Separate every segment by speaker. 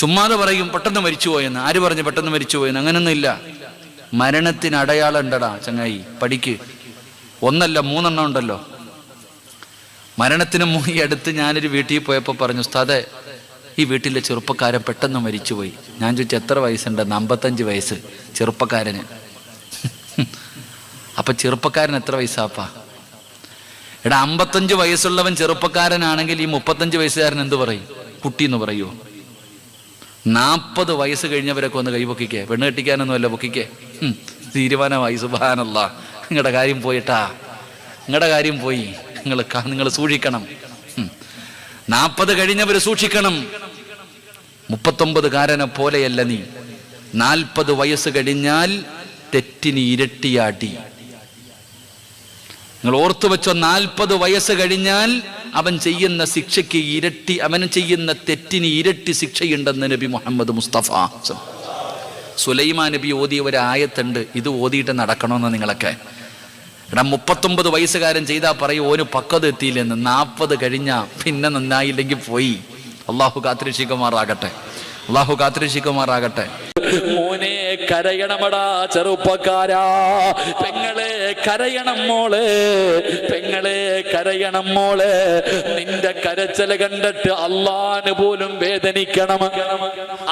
Speaker 1: ചുമ്മാതെ പറയും പെട്ടെന്ന് മരിച്ചുപോയെന്ന്. ആര് പറഞ്ഞു പെട്ടെന്ന് മരിച്ചുപോയെന്ന്? അങ്ങനൊന്നുമില്ല. മരണത്തിന് അടയാളം ഉണ്ടടാ ചങ്ങായി, പഠിക്ക്. ഒന്നല്ല 3 എണ്ണം ഉണ്ടല്ലോ. മരണത്തിന് ഈ അടുത്ത് ഞാനൊരു വീട്ടിൽ പോയപ്പോൾ പറഞ്ഞു, ഉസ്താദേ ഈ വീട്ടിലെ ചെറുപ്പക്കാരൻ പെട്ടെന്ന് മരിച്ചുപോയി. ഞാൻ ചോദിച്ചു എത്ര വയസ്സുണ്ടെന്ന്? 55 വയസ്സ് ചെറുപ്പക്കാരന്. അപ്പൊ ചെറുപ്പക്കാരൻ എത്ര വയസ്സാപ്പാ? എടാ 55 വയസ്സുള്ളവൻ ചെറുപ്പക്കാരനാണെങ്കിൽ ഈ 35 വയസ്സുകാരൻ എന്ത് പറയും? കുട്ടി എന്ന് പറയുമോ? 40 വയസ്സ് കഴിഞ്ഞവരൊക്കെ ഒന്ന് കൈപൊക്കിക്കേ. പെണ്ണ് കെട്ടിക്കാനൊന്നുമല്ല, പൊക്കിക്കേ. തീരുമാനമായി. സുബ്ഹാനല്ലാഹ്. നിങ്ങളുടെ കാര്യം പോയിട്ടാ, നിങ്ങളുടെ കാര്യം പോയി. നിങ്ങൾ സൂക്ഷിക്കണം. 40 കഴിഞ്ഞവർ സൂക്ഷിക്കണം. 39കാരനെ പോലെയല്ല നീ. 40 വയസ്സ് കഴിഞ്ഞാൽ തെറ്റിന് ഇരട്ടിയാടി. നിങ്ങൾ ഓർത്തു വെച്ചോ, 40 വയസ്സ് കഴിഞ്ഞാൽ അവൻ ചെയ്യുന്ന ശിക്ഷയ്ക്ക് ഇരട്ടി, അവൻ ചെയ്യുന്ന തെറ്റിന് ഇരട്ടി ശിക്ഷയുണ്ടെന്ന് നബി മുഹമ്മദ് മുസ്തഫ. സുലൈമാൻ നബി ഓതിയ ഒരു ആയത്തുണ്ട്, ഇത് ഓതിയിട്ട് നടക്കണമെന്ന് നിങ്ങളൊക്കെ. എടാ 39 വയസ്സുകാരൻ ചെയ്താൽ പറയും ഓന് പക്വത എത്തിയില്ലെന്ന്. 40 കഴിഞ്ഞാ പിന്നെ നന്നായില്ലെങ്കിൽ പോയി. അള്ളാഹു കാത്തിരക്ഷിക്കുമാറാകട്ടെ, അള്ളാഹു കാത്തിരക്ഷിക്കുമാറാകട്ടെ.
Speaker 2: മോനെ കരയണമടാ ചെറുപ്പക്കാരാ, പെങ്ങളെ കരയണം മോളെ, പെങ്ങളെ കരയണം മോളെ. നിന്റെ കരച്ചല് കണ്ടിട്ട് അള്ളാന് പോലും വേദനിക്കണം,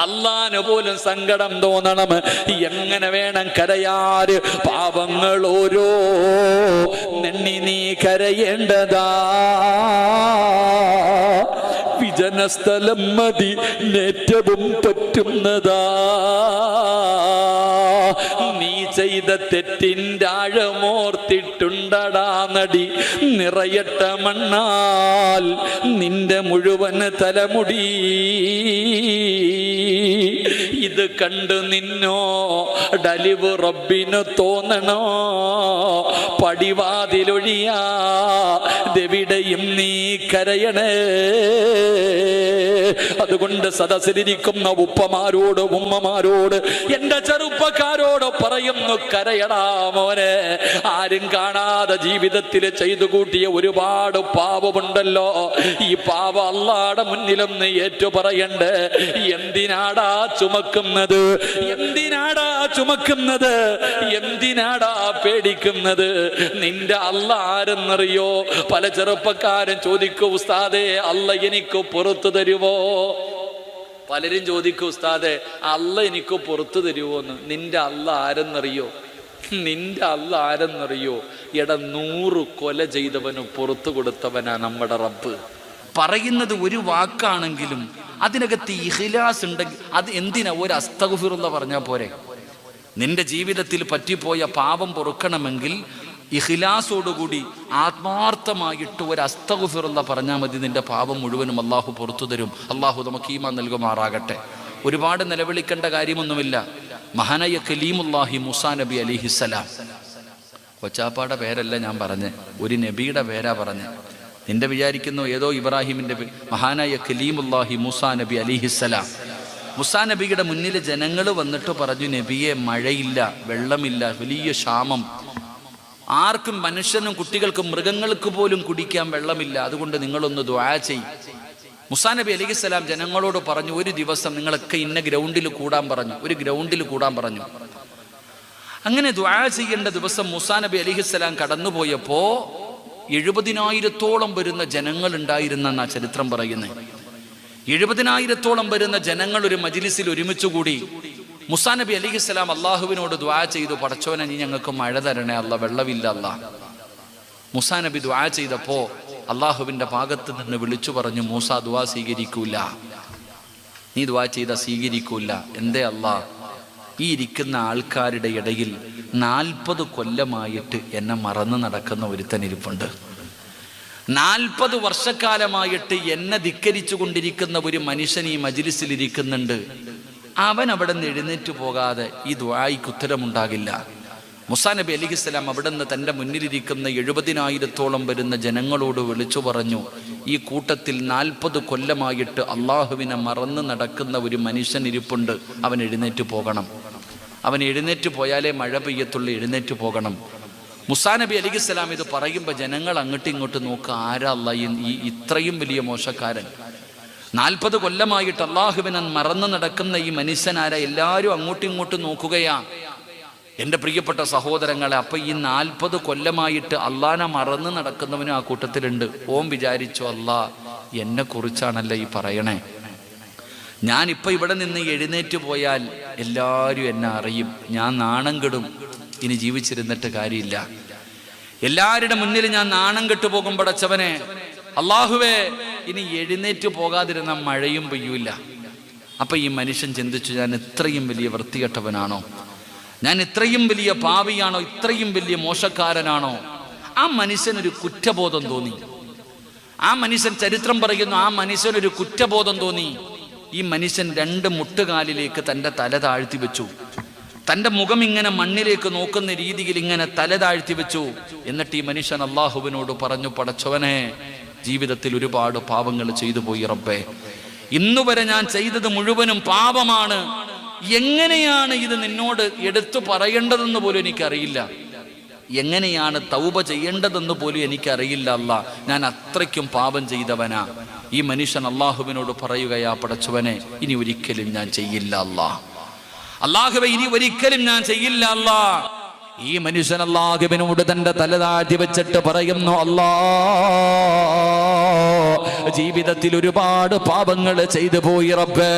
Speaker 2: അള്ളാന് പോലും സങ്കടം തോന്നണം. എങ്ങനെ വേണം കരയാറ്? പാപങ്ങൾ ഓരോ നെണ്ണി നീ കരയേണ്ടതാ. വിജനസ്ഥലം മതി ഏറ്റവും പറ്റുന്നതാ. നീ ചെയ്ത തെറ്റിൻ്റെ ആഴമോർത്തിട്ടുണ്ടടാ നടി. നിറയട്ട മണ്ണാൽ നിന്റെ മുഴുവൻ തലമുടി. ഇത് കണ്ടു നിന്നോ ഡലിവ് റബ്ബിന് തോന്നണോ? പടിവാതിലൊഴിയാ ദെവിടെയും നീ കരയണേ. അതുകൊണ്ട് സദസ്സിലിരിക്കുന്ന ഉപ്പമാരോട് ഉമ്മമാരോട് എന്റെ ചെറുപ്പക്കാരോട് പറയുന്നു, കരയടാ മോനെ. ആരും കാണാതെ ജീവിതത്തിൽ ചെയ്തു കൂട്ടിയ ഒരുപാട് പാപമുണ്ടല്ലോ. ഈ പാപം അല്ലാഹുവിന്റെ മുന്നിലൊന്ന് ഏറ്റു പറയണ്ടേ. എന്തിനാടാ ചുമക്കുന്നത്? എന്തിനാടാ ചുമക്കുന്നത്? എന്തിനാടാ പേടിക്കുന്നത്? നിന്റെ അല്ലാഹ് ആരെന്നറിയോ? പല ചെറുപ്പക്കാരും ചോദിക്കും, ഉസ്താദേ അല്ലാഹ് എനിക്ക് പുറത്തു തരുവോ? പലരും ചോദിക്കും, ഉസ്താദേ അല്ലാഹ് എനിക്ക് പുറത്തു തരുവോന്ന്. നിന്റെ അല്ലാഹ് ആരെന്നറിയോ? നിന്റെ അല്ലാഹ് ആരെന്നറിയോ? 100 കൊല ചെയ്തവന് പുറത്തു കൊടുത്തവനാ നമ്മുടെ റബ്ബ്. പറയുന്നത് ഒരു വാക്കാണെങ്കിലും അതിനകത്ത് ഇഖ്ലാസ് ഉണ്ടെങ്കിൽ അത് എന്തിനാ? ഒരു അസ്തഗ്ഫിറുല്ലാഹ് പറഞ്ഞാൽ പോരെ? നിന്റെ ജീവിതത്തിൽ പറ്റിപ്പോയ പാപം പൊറുക്കണമെങ്കിൽ ഇഖ്ലാസോടുകൂടി ആത്മാർത്ഥമായിട്ട് ഒരു അസ്തഗ്ഫിറുല്ലാഹ് പറഞ്ഞാൽ മതി. നിന്റെ പാപം മുഴുവനും അള്ളാഹു പുറത്തു തരും. അള്ളാഹു നമുക്ക് ഈമാൻ നൽകുമാറാകട്ടെ. ഒരുപാട് നിലവിളിക്കേണ്ട കാര്യമൊന്നുമില്ല. മഹാനായ കലീമുല്ലാഹി മൂസാ നബി അലൈഹിസ്സലാം, കൊച്ചാപ്പാടെ പേരല്ല ഞാൻ പറഞ്ഞേ, ഒരു നബിയുടെ പേരാ പറഞ്ഞേ. നിന്റെ വിചാരിക്കുന്നു ഏതോ ഇബ്രാഹിമിന്റെ മഹാനായ കലീമുല്ലാഹി മൂസാ നബി അലൈഹിസ്സലാം. മൂസാ നബിയുടെ മുന്നിൽ ജനങ്ങൾ വന്നിട്ട് പറഞ്ഞു, നബിയെ മഴയില്ല, വെള്ളമില്ല, വലിയ ക്ഷാമം, ആർക്കും മനുഷ്യനും കുട്ടികൾക്കും മൃഗങ്ങൾക്ക് പോലും കുടിക്കാൻ വെള്ളമില്ല, അതുകൊണ്ട് നിങ്ങളൊന്ന് ദുആ ചെയ്യ്. മൂസാ നബി അലൈഹിസ്സലാം ജനങ്ങളോട് പറഞ്ഞു, ഒരു ദിവസം നിങ്ങളൊക്കെ ഇന്ന ഗ്രൗണ്ടിൽ കൂടാൻ പറഞ്ഞു. ഒരു ഗ്രൗണ്ടിൽ കൂടാൻ പറഞ്ഞു. അങ്ങനെ ദുആ ചെയ്യേണ്ട ദിവസം മൂസാ നബി അലൈഹിസ്സലാം കടന്നുപോയപ്പോ 70,000-ഓളം വരുന്ന ജനങ്ങൾ ഉണ്ടായിരുന്നെന്നാ ചരിത്രം പറയുന്നത്. 70,000-ഓളം വരുന്ന ജനങ്ങൾ ഒരു മജ്ലിസിൽ ഒരുമിച്ചുകൂടി. മൂസാ നബി അലൈഹിസ്സലാം അള്ളാഹുവിനോട് ദുആ ചെയ്തു, പടച്ചോനെ നീ ഞങ്ങൾക്ക് മഴ തരണേ അല്ലാ, വെള്ളമില്ല അല്ലാ. മൂസാ നബി ദുആ ചെയ്തപ്പോ അള്ളാഹുവിന്റെ ഭാഗത്ത് നിന്ന് വിളിച്ചു പറഞ്ഞു, മൂസാ ദുആ സ്വീകരിക്കൂല, നീ ദുആ ചെയ്താ സ്വീകരിക്കൂല. എന്തേ അല്ലാ? ഈ ഇരിക്കുന്ന ആൾക്കാരുടെ ഇടയിൽ 40 കൊല്ലമായിട്ട് എന്നെ മറന്നു നടക്കുന്ന ഒരുത്തനിരിപ്പുണ്ട്. 40 വർഷക്കാലമായിട്ട് എന്നെ ധിക്കരിച്ചു കൊണ്ടിരിക്കുന്ന ഒരു മനുഷ്യൻ ഈ മജ്ലിസിൽ ഇരിക്കുന്നുണ്ട്. അവൻ അവിടെ നിന്ന് എഴുന്നേറ്റ് പോകാതെ ഈ ദുആയ്ക്ക് ഉത്തരമുണ്ടാകില്ല. മൂസാ നബി അലൈഹിസ്സലാം അവിടെ നിന്ന് തൻ്റെ മുന്നിലിരിക്കുന്ന 70,000-ഓളം വരുന്ന ജനങ്ങളോട് വിളിച്ചു പറഞ്ഞു, ഈ കൂട്ടത്തിൽ 40 കൊല്ലമായിട്ട് അള്ളാഹുവിനെ മറന്ന് നടക്കുന്ന ഒരു മനുഷ്യൻ ഇരിപ്പുണ്ട്, അവൻ എഴുന്നേറ്റ് പോകണം. അവൻ എഴുന്നേറ്റ് പോയാലേ മഴ പെയ്യത്തുള്ളൂ, എഴുന്നേറ്റ് പോകണം. മൂസാ നബി അലൈഹിസ്സലാം ഇത് പറയുമ്പോൾ ജനങ്ങൾ അങ്ങോട്ടും ഇങ്ങോട്ടും നോക്കുക, ആരാ അല്ലാഹ് ഈ ഇത്രയും വലിയ മോശക്കാരൻ?
Speaker 1: 40 കൊല്ലമായിട്ട് അള്ളാഹുവിനെ മറന്നു നടക്കുന്ന ഈ മനുഷ്യനാര എല്ലാവരും അങ്ങോട്ടും ഇങ്ങോട്ടും നോക്കുകയാ. എൻ്റെ പ്രിയപ്പെട്ട സഹോദരങ്ങളെ, അപ്പം ഈ 40 കൊല്ലമായിട്ട് അള്ളാനെ മറന്നു നടക്കുന്നവനും ആ കൂട്ടത്തിലുണ്ട്. ഓം വിചാരിച്ചു, അല്ലാ എന്നെ കുറിച്ചാണല്ലോ ഈ പറയണേ. ഞാനിപ്പോൾ ഇവിടെ നിന്ന് എഴുന്നേറ്റ് പോയാൽ എല്ലാവരും എന്നെ അറിയും, ഞാൻ നാണം കെടും, ഇനി ജീവിച്ചിരുന്നിട്ട് കാര്യമില്ല. എല്ലാവരുടെ മുന്നിൽ ഞാൻ നാണം കെട്ടുപോകും. പടച്ചവനെ അള്ളാഹുവേ, ഇനി എഴുന്നേറ്റ് പോകാതിരുന്ന മഴയും പെയ്യൂല. അപ്പം ഈ മനുഷ്യൻ ചിന്തിച്ചു, ഞാൻ ഇത്രയും വലിയ വൃത്തികെട്ടവനാണോ? ഞാൻ ഇത്രയും വലിയ പാപിയാണോ? ഇത്രയും വലിയ മോശക്കാരനാണോ? ആ മനുഷ്യനൊരു കുറ്റബോധം തോന്നി. ആ മനുഷ്യൻ, ചരിത്രം പറയുന്നു, ആ മനുഷ്യനൊരു കുറ്റബോധം തോന്നി. ഈ മനുഷ്യൻ 2 മുട്ടുകാലിലേക്ക് തൻ്റെ തല താഴ്ത്തി വെച്ചു. തൻ്റെ മുഖം ഇങ്ങനെ മണ്ണിലേക്ക് നോക്കുന്ന രീതിയിൽ ഇങ്ങനെ തല താഴ്ത്തി വെച്ചു. എന്നിട്ട് ഈ മനുഷ്യൻ അള്ളാഹുവിനോട് പറഞ്ഞു, പടച്ചവനെ, ജീവിതത്തിൽ ഒരുപാട് പാപങ്ങൾ ചെയ്തു പോയി റബ്ബേ. ഇന്നുവരെ ഞാൻ ചെയ്തത് മുഴുവനും പാപമാണ്. എങ്ങനെയാണ് ഇത് നിന്നോട് എടുത്തു പറയേണ്ടതെന്ന് പോലും എനിക്കറിയില്ല. എങ്ങനെയാണ് തൗബ ചെയ്യേണ്ടതെന്ന് പോലും എനിക്കറിയില്ല അല്ലാ. ഞാൻ അത്രയ്ക്കും പാപം ചെയ്തവനാ. ഈ മനുഷ്യൻ അള്ളാഹുവിനോട് പറയുകയാ, പടച്ചവനെ, ഇനി ഒരിക്കലും ഞാൻ ചെയ്യില്ല അല്ലാ. അള്ളാഹുവേ, ഇനി ഒരിക്കലും ഞാൻ ചെയ്യില്ല അല്ലാ. ഈ മനുഷ്യൻ അള്ളാഹുവിനോട് തന്റെ തല താഴ്ത്തി വെച്ചിട്ട് പറയുന്നു, അല്ലാ, ജീവിതത്തിൽ ഒരുപാട് പാപങ്ങൾ ചെയ്തു പോയി റബ്ബേ.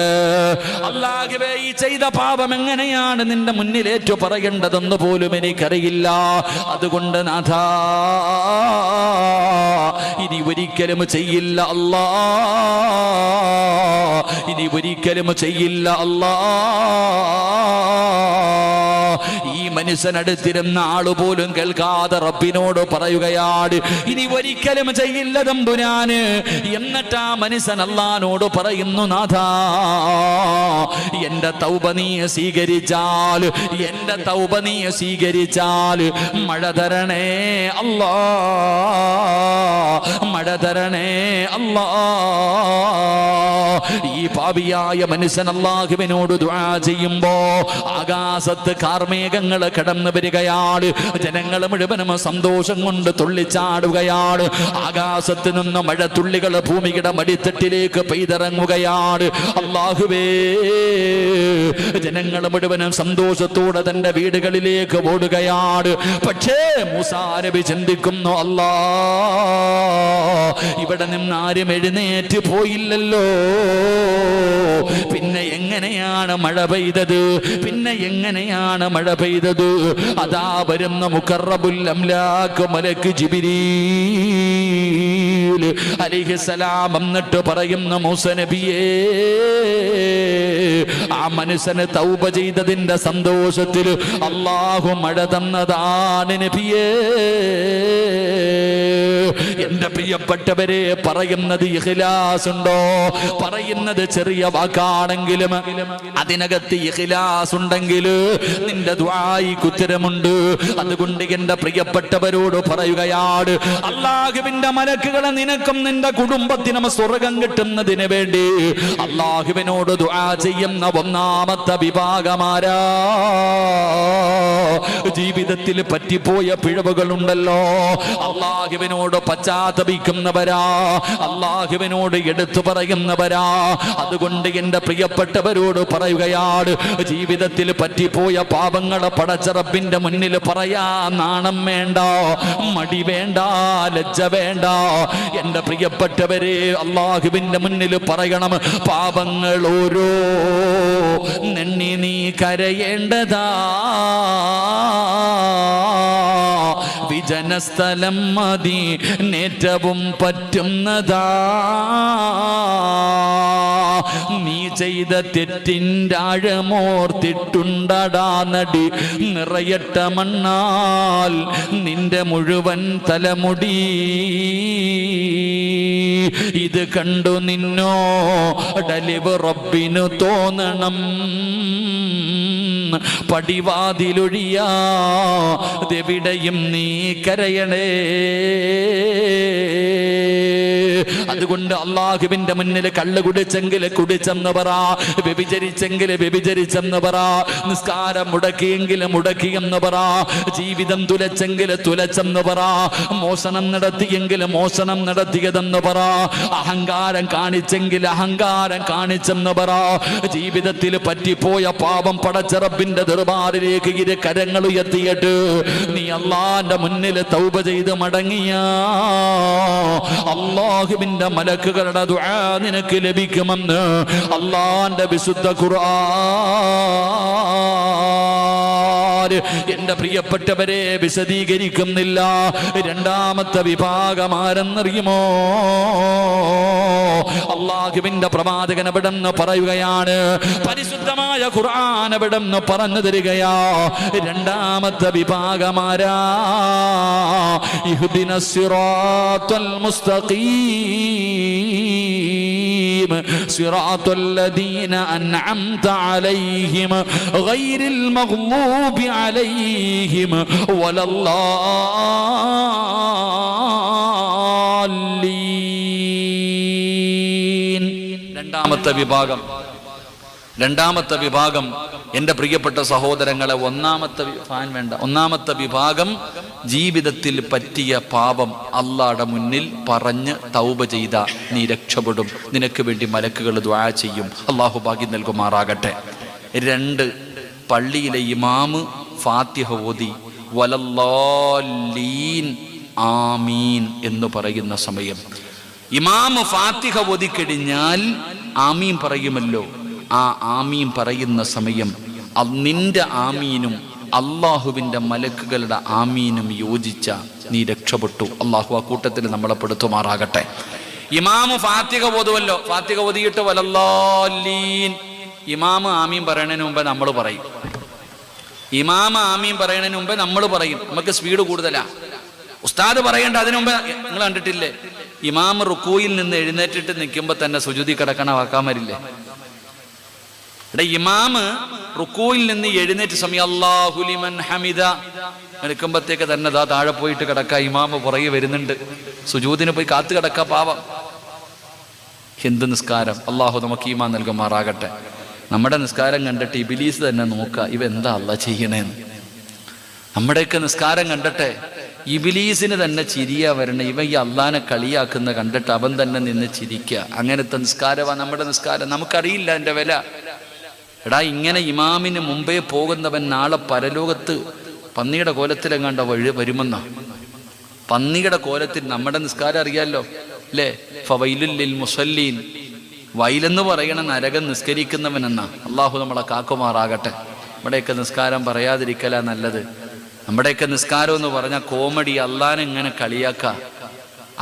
Speaker 1: അല്ലാഹുവേ, ഈ ചെയ്ത പാപം എങ്ങനെയാണ് നിന്റെ മുന്നിലേറ്റു പറയേണ്ടതെന്ന് പോലും എനിക്കറിയില്ല. അതുകൊണ്ട് നാഥാ, ഇനി ഒരിക്കലും ചെയ്യില്ല അല്ലാ, ഇനി ഒരിക്കലും ചെയ്യില്ല അല്ലാ. ഈ മനുഷ്യനടുത്തിരുന്ന ആളുപോലും കേൾക്കാതെ റബ്ബിനോട് പറയുകയാണ്, ഇനി ഒരിക്കലും ചെയ്യില്ല തമ്പുരാന്. എന്നിട്ട് ആ മനുഷ്യൻ അല്ലാഹുവോട് പറയുന്നു, നാഥാ, എന്റെ തൗബ നീ സ്വീകരിച്ചാൽ, എന്റെ തൗബ നീ സ്വീകരിച്ചാൽ മഴ തരണേ അല്ലാ, മഴ തരണേ അല്ലാ. ഈ പാപിയായ മനുഷ്യൻ അല്ലാഹുവിനോട് ദുആ ചെയ്യുമ്പോ ആകാശത്ത് കാർമേഘങ്ങൾ കടന്നു വരികയാണ്. ജനങ്ങൾ മുഴുവനും സന്തോഷം കൊണ്ട് തുള്ളിച്ചാടുകയാണ്. ആകാശത്ത് നിന്ന് മഴത്തുള്ളികൾ ഭൂമിയുടെ മടിത്തട്ടിലേക്ക് പെയ്തിറങ്ങുകയാണ്. അല്ലാഹുവേ, ജനങ്ങൾ മുഴുവനും സന്തോഷത്തോടെ തന്റെ വീടുകളിലേക്ക് ഓടുകയാണ്. പക്ഷേ മൂസാ നബി ചിന്തിക്കുന്നു, അല്ലാ, ഇവിടെ നിന്ന് ആരും എഴുന്നേറ്റ് പോയില്ലല്ലോ, പിന്നെ എങ്ങനെയാണ് മഴ പെയ്തത്? പിന്നെ എങ്ങനെയാണ് മഴ പെയ്തത്? അതാ വരുന്ന മുഖറബുൽ അംലാക്ക് മലക്ക് ജിബ്രീൽ അലൈഹിസ്സലാം എന്നിട്ട് പറയുന്ന, മൂസാ നബിയേ, ആ മനുഷ്യന് തൗബ ചെയ്തതിന്റെ സന്തോഷത്തിൽ അല്ലാഹു മഴ തന്നതാണ് നബിയേ. എന്റെ പ്രിയപ്പെട്ടവരെ, പറയുന്നത് ഇഖ്ലാസ് ഉണ്ടോ? പറയുന്നത് ചെറിയ വാക്കാണെങ്കിലും അതിനകത്ത് ഇഖ്ലാസ് ഉണ്ടെങ്കിൽ നിന്റെ ദുആയിക്ക് ഉത്തരമുണ്ട്. അതുകൊണ്ട് എന്റെ പ്രിയപ്പെട്ടവരോട് പറയുകയാണ്, അല്ലാഹുവിന്റെ മലക്കുകളെ നിനക്കും നിന്റെ കുടുംബത്തിനും സ്വർഗം കിട്ടുന്നതിന് വേണ്ടി അല്ലാഹുവിനോട് ദുആ ചെയ്യുന്ന ഒന്നാമത്തെ വിഭാഗമാരാ, ജീവിതത്തിൽ പറ്റിപ്പോയ പിഴവുകളുണ്ടല്ലോ, അല്ലാഹുവിനോട് പശ്ചാത്തപിക്കുന്നവരാ, അല്ലാഹുവിനോട് എടുത്തു പറയുന്നവരാ. അതുകൊണ്ട് എന്റെ പ്രിയപ്പെട്ടവരോട് പറയുകയാണ്, ജീവിതത്തിൽ പറ്റിപ്പോയ പാപങ്ങളെ പടച്ച റബ്ബിന്റെ മുന്നിൽ പറയാ നാണം വേണ്ട, മടി വേണ്ട, ലജ്ജ വേണ്ട. എന്റെ പ്രിയപ്പെട്ടവരെ, അല്ലാഹുവിന്റെ മുന്നിൽ പറയണം, പാപങ്ങൾ ഓരോ നെണ്ണി നീ കരയേണ്ടതാ, വിജനസ്ഥലം മതി നേറ്റവും പറ്റുന്നതാ, നീ ചെയ്ത തെറ്റിൻ്റെ ആഴമോർത്തിട്ടുണ്ടടാ നടി, നിറയട്ട മണ്ണാൽ നിന്റെ മുഴുവൻ തലമുടി, ഇത് കണ്ടു നിന്നോ ഡലിവ് റബ്ബിനു തോന്നണം, പടിവാതിലൊഴിയാതെവിടെയും നീ കരയണേ.
Speaker 2: അതുകൊണ്ട് അള്ളാഹുവിന്റെ മുന്നിൽ കള്ള് കുടിച്ചെങ്കിൽ കുടിച്ചെന്ന് പറ, വ്യഭിചരിച്ചെങ്കിൽ വ്യഭിചരിച്ചെന്ന് പറ, നിസ്കാരം മുടക്കിയെങ്കിൽ മുടക്കിയെന്ന് പറ, ജീവിതം തുലച്ചെങ്കിൽ തുലച്ചെന്ന് പറ, മോഷണം നടത്തിയെങ്കിൽ മോഷണം നടത്തിയതെന്ന് പറ, അഹങ്കാരം കാണിച്ചെങ്കിൽ അഹങ്കാരം കാണിച്ചെന്ന് പറ. ജീവിതത്തിൽ പറ്റിപ്പോയ പാപം പടച്ച റബ്ബിന്റെ ദർബാറിലേക്ക് ഇരു കരങ്ങൾ ഉയർത്തിയിട്ട് നീ അള്ളാന്റെ മുന്നിൽ തൗബ ചെയ്ത് മടങ്ങിയ അള്ളാഹുവിന്റെ മലക്കുകളുടെ ദുആ നിനക്ക് ലഭിക്കുമെന്ന് അള്ളാന്റെ വിശുദ്ധ ഖുർആൻ. എന്റെ പ്രിയപ്പെട്ടവരെ, വിശദീകരിക്കുന്നില്ല. രണ്ടാമത്തെ വിഭാഗം ആരെന്നറിയുമോ? അള്ളാഹുവിന്റെ പ്രവാചകൻ എവിടെന്ന് പറയുകയാണ്, പരിശുദ്ധമായ ഖുർആൻ എവിടെന്ന് പറഞ്ഞു തരികയാ. രണ്ടാമത്തെ വിഭാഗമാരാ? ഇഹ്ദിനസ് സിറാത്തൽ മുസ്തഖീം സിറാത്തൽ ലദീന അൻഅംത അലൈഹിം ഗൈറിൽ മഗ്ളൂബി അലൈഹിം വലല്ലാലീൻ. രണ്ടാമത്തെ വിഭാഗം എൻ്റെ പ്രിയപ്പെട്ട സഹോദരങ്ങളെ, ഒന്നാമത്തെ വിഭാഗം ജീവിതത്തിൽ പറ്റിയ പാപം അള്ളാഹുടെ മുന്നിൽ പറഞ്ഞ് തൗബ ചെയ്ത നീ രക്ഷപ്പെടും. നിനക്ക് വേണ്ടി മലക്കുകൾ ദുആ ചെയ്യും. അള്ളാഹു ഭാഗ്യം നൽകുമാറാകട്ടെ. 2, പള്ളിയിലെ ഇമാമ് ഫാത്തിഹ ഓതി വലല്ലാലീൻ ആമീൻ എന്ന് പറയുന്ന സമയം, ഇമാമ് ഫാത്തിഹ ഓതിക്കഴിഞ്ഞാൽ ആമീൻ പറയുമല്ലോ. ആ ആമീൻ പറയുന്ന സമയം നിന്റെ ആമീനും അള്ളാഹുവിൻ്റെ മലക്കുകളുടെ ആമീനും യോജിച്ച നീ രക്ഷപ്പെട്ടു. അള്ളാഹു ആ കൂട്ടത്തിൽ നമ്മളെ പെടുത്തുമാറാകട്ടെ. ഇമാമ് ഫാത്തിഹ ഓതുവല്ലോ, ഫാത്തിഹ ഓതിയിട്ട് വലല്ലാലീൻ, ഇമാമ് ആമീൻ പറയണതിന് മുമ്പേ നമ്മൾ പറയും. ഇമാമ് ആമീൻ പറയണതിന് മുമ്പേ നമ്മൾ പറയും. നമുക്ക് സ്പീഡ് കൂടുതലാ. ഉസ്താദ് പറയേണ്ട അതിനു മുമ്പേ. നിങ്ങൾ കണ്ടിട്ടില്ലേ, ഇമാമ് റുക്കൂയിൽ നിന്ന് എഴുന്നേറ്റിട്ട് നിൽക്കുമ്പോൾ തന്നെ സുജൂദി കിടക്കണ വാക്കാമരില്ലേ? ഇമാമ് റുക്കൂയിൽ നിന്ന് എഴുന്നേറ്റ് സമയം അല്ലാഹു ലിമൻ ഹമിദ നിൽക്കുമ്പോഴത്തേക്ക് തന്നെ ദാ താഴെ പോയിട്ട് കിടക്ക. ഇമാമ് പുറകെ വരുന്നുണ്ട്, സുജൂദിന് പോയി കാത്തു കിടക്ക. പാവം. എന്ത് നിസ്കാരം! അള്ളാഹു നമുക്ക് ഈമാൻ നൽകുമാറാകട്ടെ. നമ്മുടെ നിസ്കാരം കണ്ടിട്ട് ഇബിലീസ് തന്നെ നോക്കുക, ഇവ എന്താ അല്ലാഹ് ചെയ്യണേന്ന്. നമ്മുടെയൊക്കെ നിസ്കാരം കണ്ടിട്ടെ ഇബിലീസിന് തന്നെ ചിരിയാ വരണേ. ഇവ ഈ അള്ളാനെ കളിയാക്കുന്ന കണ്ടിട്ട് അവൻ തന്നെ നിന്ന് ചിരിക്കുക. അങ്ങനത്തെ നിസ്കാരമാണ് നമ്മുടെ നിസ്കാരം. നമുക്കറിയില്ല എൻ്റെ വില. എടാ, ഇങ്ങനെ ഇമാമിന് മുമ്പേ പോകുന്നവൻ നാളെ പരലോകത്ത് പന്നിയുടെ കോലത്തിലെങ്ങാണ്ട വരുമെന്നാ. പന്നിയുടെ കോലത്തിൽ നമ്മുടെ നിസ്കാരം അറിയാലോ അല്ലേ? ഫവൈലുൽ ലിൽ മുസല്ലീൻ, വൈലെന്ന് പറയണ നരകം നിസ്കരിക്കുന്നവനെന്നാ. അള്ളാഹു നമ്മളെ കാക്കുമാറാകട്ടെ. നമ്മുടെയൊക്കെ നിസ്കാരം പറയാതിരിക്കലാ നല്ലത്. നമ്മുടെയൊക്കെ നിസ്കാരം എന്ന് പറഞ്ഞാൽ കോമഡി. അള്ളാനെ ഇങ്ങനെ കളിയാക്ക,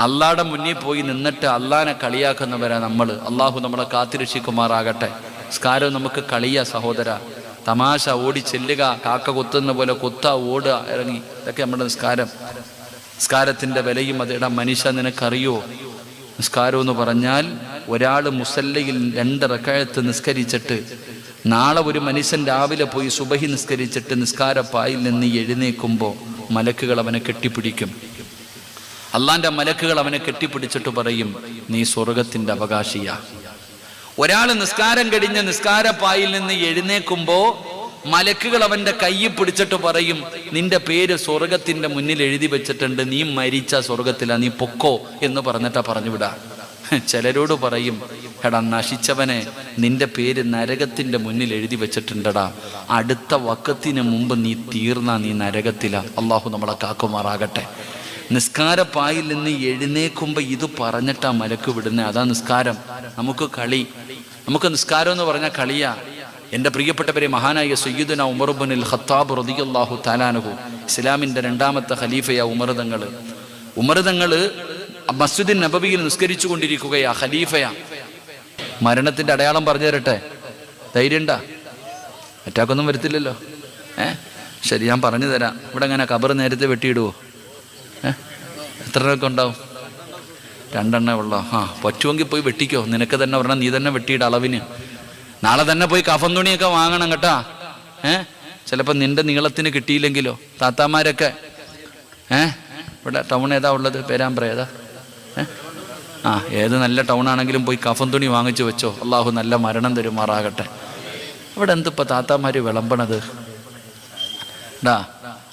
Speaker 2: അള്ളാടെ മുന്നിൽ പോയി നിന്നിട്ട് അള്ളാനെ കളിയാക്കുന്നവരാ നമ്മൾ. അള്ളാഹു നമ്മളെ കാത്തിരക്ഷിക്കുമാറാകട്ടെ. നിസ്കാരം നമുക്ക് കളിയാ സഹോദര, തമാശ, ഓടി ചെല്ലുക, കാക്ക കൊത്തുന്ന പോലെ കൊത്ത ഓടുക, ഇറങ്ങി. ഇതൊക്കെ നമ്മുടെ നിസ്കാരം. നിസ്കാരത്തിൻ്റെ വിലയും അതിടാ. മനുഷ്യ, നിനക്കറിയോ നിസ്കാരം എന്ന് പറഞ്ഞാൽ ഒരാൾ മുസല്ലയിൽ 2 റക്അത്ത് നിസ്കരിച്ചിട്ട് നാളെ ഒരു മനുഷ്യൻ രാവിലെ പോയി സുബഹി നിസ്കരിച്ചിട്ട് നിസ്കാരപ്പായിൽ നിന്ന് എഴുന്നേൽക്കുമ്പോൾ മലക്കുകൾ അവനെ കെട്ടിപ്പിടിക്കും. അള്ളാന്റെ മലക്കുകൾ അവനെ കെട്ടിപ്പിടിച്ചിട്ട് പറയും, നീ സ്വർഗത്തിന്റെ അവകാശിയാ. ഒരാൾ നിസ്കാരം കഴിഞ്ഞ് നിസ്കാരപ്പായിൽ നിന്ന് എഴുന്നേൽക്കുമ്പോൾ മലക്കുകൾ അവന്റെ കയ്യിൽ പിടിച്ചിട്ട് പറയും, നിന്റെ പേര് സ്വർഗത്തിന്റെ മുന്നിൽ എഴുതി വെച്ചിട്ടുണ്ട്, നീ മരിച്ച സ്വർഗത്തിലാ, നീ പൊക്കോ എന്ന് പറഞ്ഞിട്ടാ പറഞ്ഞുവിടാ. ചിലരോട് പറയും, എടാ നശിച്ചവനെ, നിന്റെ പേര് നരകത്തിന്റെ മുന്നിൽ എഴുതി വെച്ചിട്ടുണ്ടടാ, അടുത്ത വക്കത്തിന് മുമ്പ് നീ തീർന്നാ നീ നരകത്തിലാ. അള്ളാഹു നമ്മളെ കാക്കുമാറാകട്ടെ. നിസ്കാരപ്പായിൽ നിന്ന് എഴുന്നേക്കുമ്പോ ഇത് പറഞ്ഞിട്ടാ മലക്ക് വിടുന്നേ. അതാ നിസ്കാരം. നമുക്ക് കളി. നമുക്ക് നിസ്കാരം എന്ന് പറഞ്ഞാൽ കളിയാ. എൻ്റെ പ്രിയപ്പെട്ടവരെ, മഹാനായ സയ്യിദുന ഉമർ ഇബ്നുൽ ഖത്താബ് റളിയല്ലാഹു തആല അൻഹു, ഇസ്ലാമിൻ്റെ 2ാമത്തെ ഖലീഫയാ ഉമർ തങ്ങൾ മസ്ജിദുൻ നബവിയിൽ നിസ്കരിച്ചു കൊണ്ടിരിക്കുകയാ. ഖലീഫയാ. മരണത്തിന്റെ അടയാളം പറഞ്ഞു തരട്ടെ? ധൈര്യണ്ടാ? അറ്റാക്കൊന്നും വരത്തില്ലല്ലോ. ശരി, ഞാൻ പറഞ്ഞു തരാം. ഇവിടെ എങ്ങനെ ഖബർ നേരത്തെ വെട്ടിയിടുവോ? എത്ര എണ്ണമൊക്കെ ഉണ്ടാവും? 2 എണ്ണേ ഉള്ളോ? പറ്റുമെങ്കിൽ പോയി വെട്ടിക്കോ. നിനക്ക് തന്നെ പറഞ്ഞാൽ നീ തന്നെ വെട്ടിയിട അളവിന്. നാളെ തന്നെ പോയി കഫൻ തുണിയൊക്കെ വാങ്ങണം കേട്ടാ. ചിലപ്പോൾ നിന്റെ നീളത്തിന് കിട്ടിയില്ലെങ്കിലോ. താത്താമാരൊക്കെ ഇവിടെ ടൗൺ ഏതാ ഉള്ളത്? പേരാമ്പ്ര ഏതാ?
Speaker 1: ഏത് നല്ല ടൗൺ ആണെങ്കിലും പോയി കഫൻ തുണി വാങ്ങിച്ചു വെച്ചോ, അള്ളാഹു നല്ല മരണം തരുമാറാകട്ടെ. അവിടെ എന്തിപ്പോൾ താത്താമാർ വിളമ്പണത്?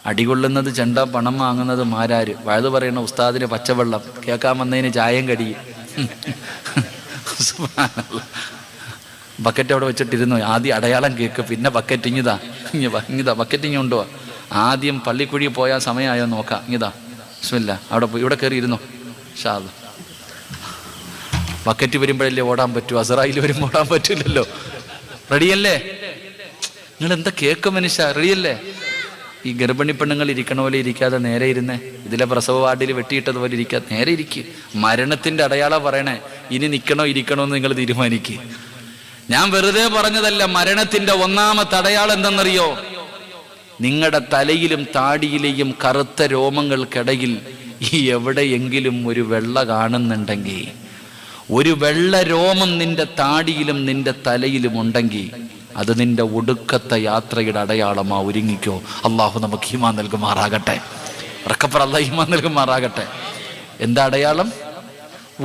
Speaker 1: അടികൊള്ളുന്നത് ചെണ്ട, പണം വാങ്ങുന്നത് മാരാര്, വഴുതു പറയുന്ന ഉസ്താദിന് പച്ചവെള്ളം, കേൾക്കാൻ വന്നതിന് ചായം കടിയും. ബക്കറ്റ് അവിടെ വെച്ചിട്ടിരുന്നു. ആദ്യം അടയാളം കേക്ക്, പിന്നെ ബക്കറ്റ് ഇങ്ങിതാ ബക്കറ്റ് ഇങ്ങ് കൊണ്ടുപോവാ. ആദ്യം പള്ളിക്കുഴി പോയാൽ സമയമായോ നോക്കാം. ഇങ്ങിതാ ബിസ്മില്ലാ, അവിടെ പോയി ഇവിടെ കയറി ഇരുന്നോ. ഷാ ബക്കറ്റ് വരുമ്പോഴല്ലേ ഓടാൻ പറ്റൂ, അസറായിൽ വരുമ്പോൾ ഓടാൻ പറ്റില്ലല്ലോ. റെഡിയല്ലേ? നിങ്ങൾ എന്താ കേക്ക് മനുഷ്യ, റെഡിയല്ലേ? ഈ ഗർഭിണി പെണ്ണുങ്ങൾ ഇരിക്കണ പോലെ ഇരിക്കാതെ നേരെ ഇരുന്നേ. ഇതിലെ പ്രസവ വാർഡിൽ വെട്ടിയിട്ടതുപോലെ ഇരിക്കാതെ നേരെ ഇരിക്കുക. മരണത്തിൻ്റെ അടയാളം പറയണേ. ഇനി നിൽക്കണോ ഇരിക്കണോ എന്ന് നിങ്ങൾ തീരുമാനിക്കുക. ഞാൻ വെറുതെ പറഞ്ഞതല്ല. മരണത്തിൻ്റെ ഒന്നാമത്തെ അടയാളം എന്തെന്നറിയോ? നിങ്ങളുടെ തലയിലും താടിയിലെയും കറുത്ത രോമങ്ങൾക്കിടയിൽ ഈ എവിടെയെങ്കിലും ഒരു വെള്ള കാണുന്നുണ്ടെങ്കിൽ, ഒരു വെള്ള രോമം നിന്റെ താടിയിലും നിന്റെ തലയിലും ഉണ്ടെങ്കിൽ അത് നിന്റെ ഒടുക്കത്തെ യാത്രയുടെ അടയാളമാ. ഒരുങ്ങിക്കോ. അള്ളാഹു നമുക്ക് ഈമാൻ നൽകുമാറാകട്ടെ. ഉറക്കപ്പറ അല്ലാഹ് ഈമാൻ നൽകുമാറാകട്ടെ. എന്താ അടയാളം?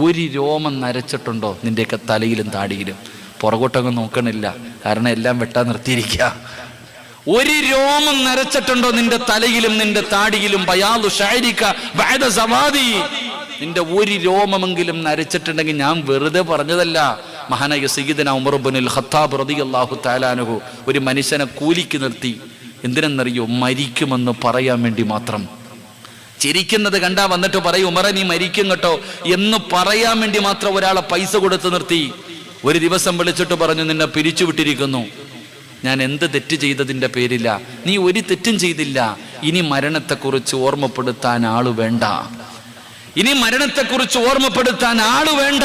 Speaker 1: ഒരു രോമം നരച്ചിട്ടുണ്ടോ നിന്റെയൊക്കെ തലയിലും താടിയിലും? പുറകോട്ടൊന്നും നോക്കണില്ല, കാരണം എല്ലാം വെട്ടാൻ നിർത്തിയിരിക്കുക. ഒരു രോമം നരച്ചിട്ടുണ്ടോ നിന്റെ തലയിലും നിന്റെ താടിയിലും? ബയാദു ശഅരിക ബഅദ സവാദി. നിന്റെ ഒരു രോമമെങ്കിലും നരച്ചിട്ടുണ്ടെങ്കിൽ, ഞാൻ വെറുതെ പറഞ്ഞതല്ല. മഹാനായ സയ്യിദന ഉമർ ഇബ്നുൽ ഖത്താബ് റളിയല്ലാഹു തആല അൻഹു ഒരു മനുഷ്യനെ കൂലിക്ക് നിർത്തി. എന്തിനെന്നറിയോ? മരിക്കുമെന്ന് പറയാൻ വേണ്ടി മാത്രം. ചിരിക്കുന്നത് കണ്ടാ വന്നിട്ട് പറയും, ഉമറ നീ മരിക്കും കേട്ടോ എന്ന് പറയാൻ വേണ്ടി മാത്രം ഒരാളെ പൈസ കൊടുത്ത് നിർത്തി. ഒരു ദിവസം വിളിച്ചിട്ട് പറഞ്ഞു, നിന്നെ പിരിച്ചുവിട്ടിരിക്കുന്നു. ഞാൻ എന്ത് തെറ്റ് ചെയ്തതിൻ്റെ പേരില്ല. നീ ഒരു തെറ്റും ചെയ്തില്ല. ഇനി മരണത്തെക്കുറിച്ച് ഓർമ്മപ്പെടുത്താൻ ആള് വേണ്ട. ഇനി മരണത്തെക്കുറിച്ച് ഓർമ്മപ്പെടുത്താൻ ആള് വേണ്ട.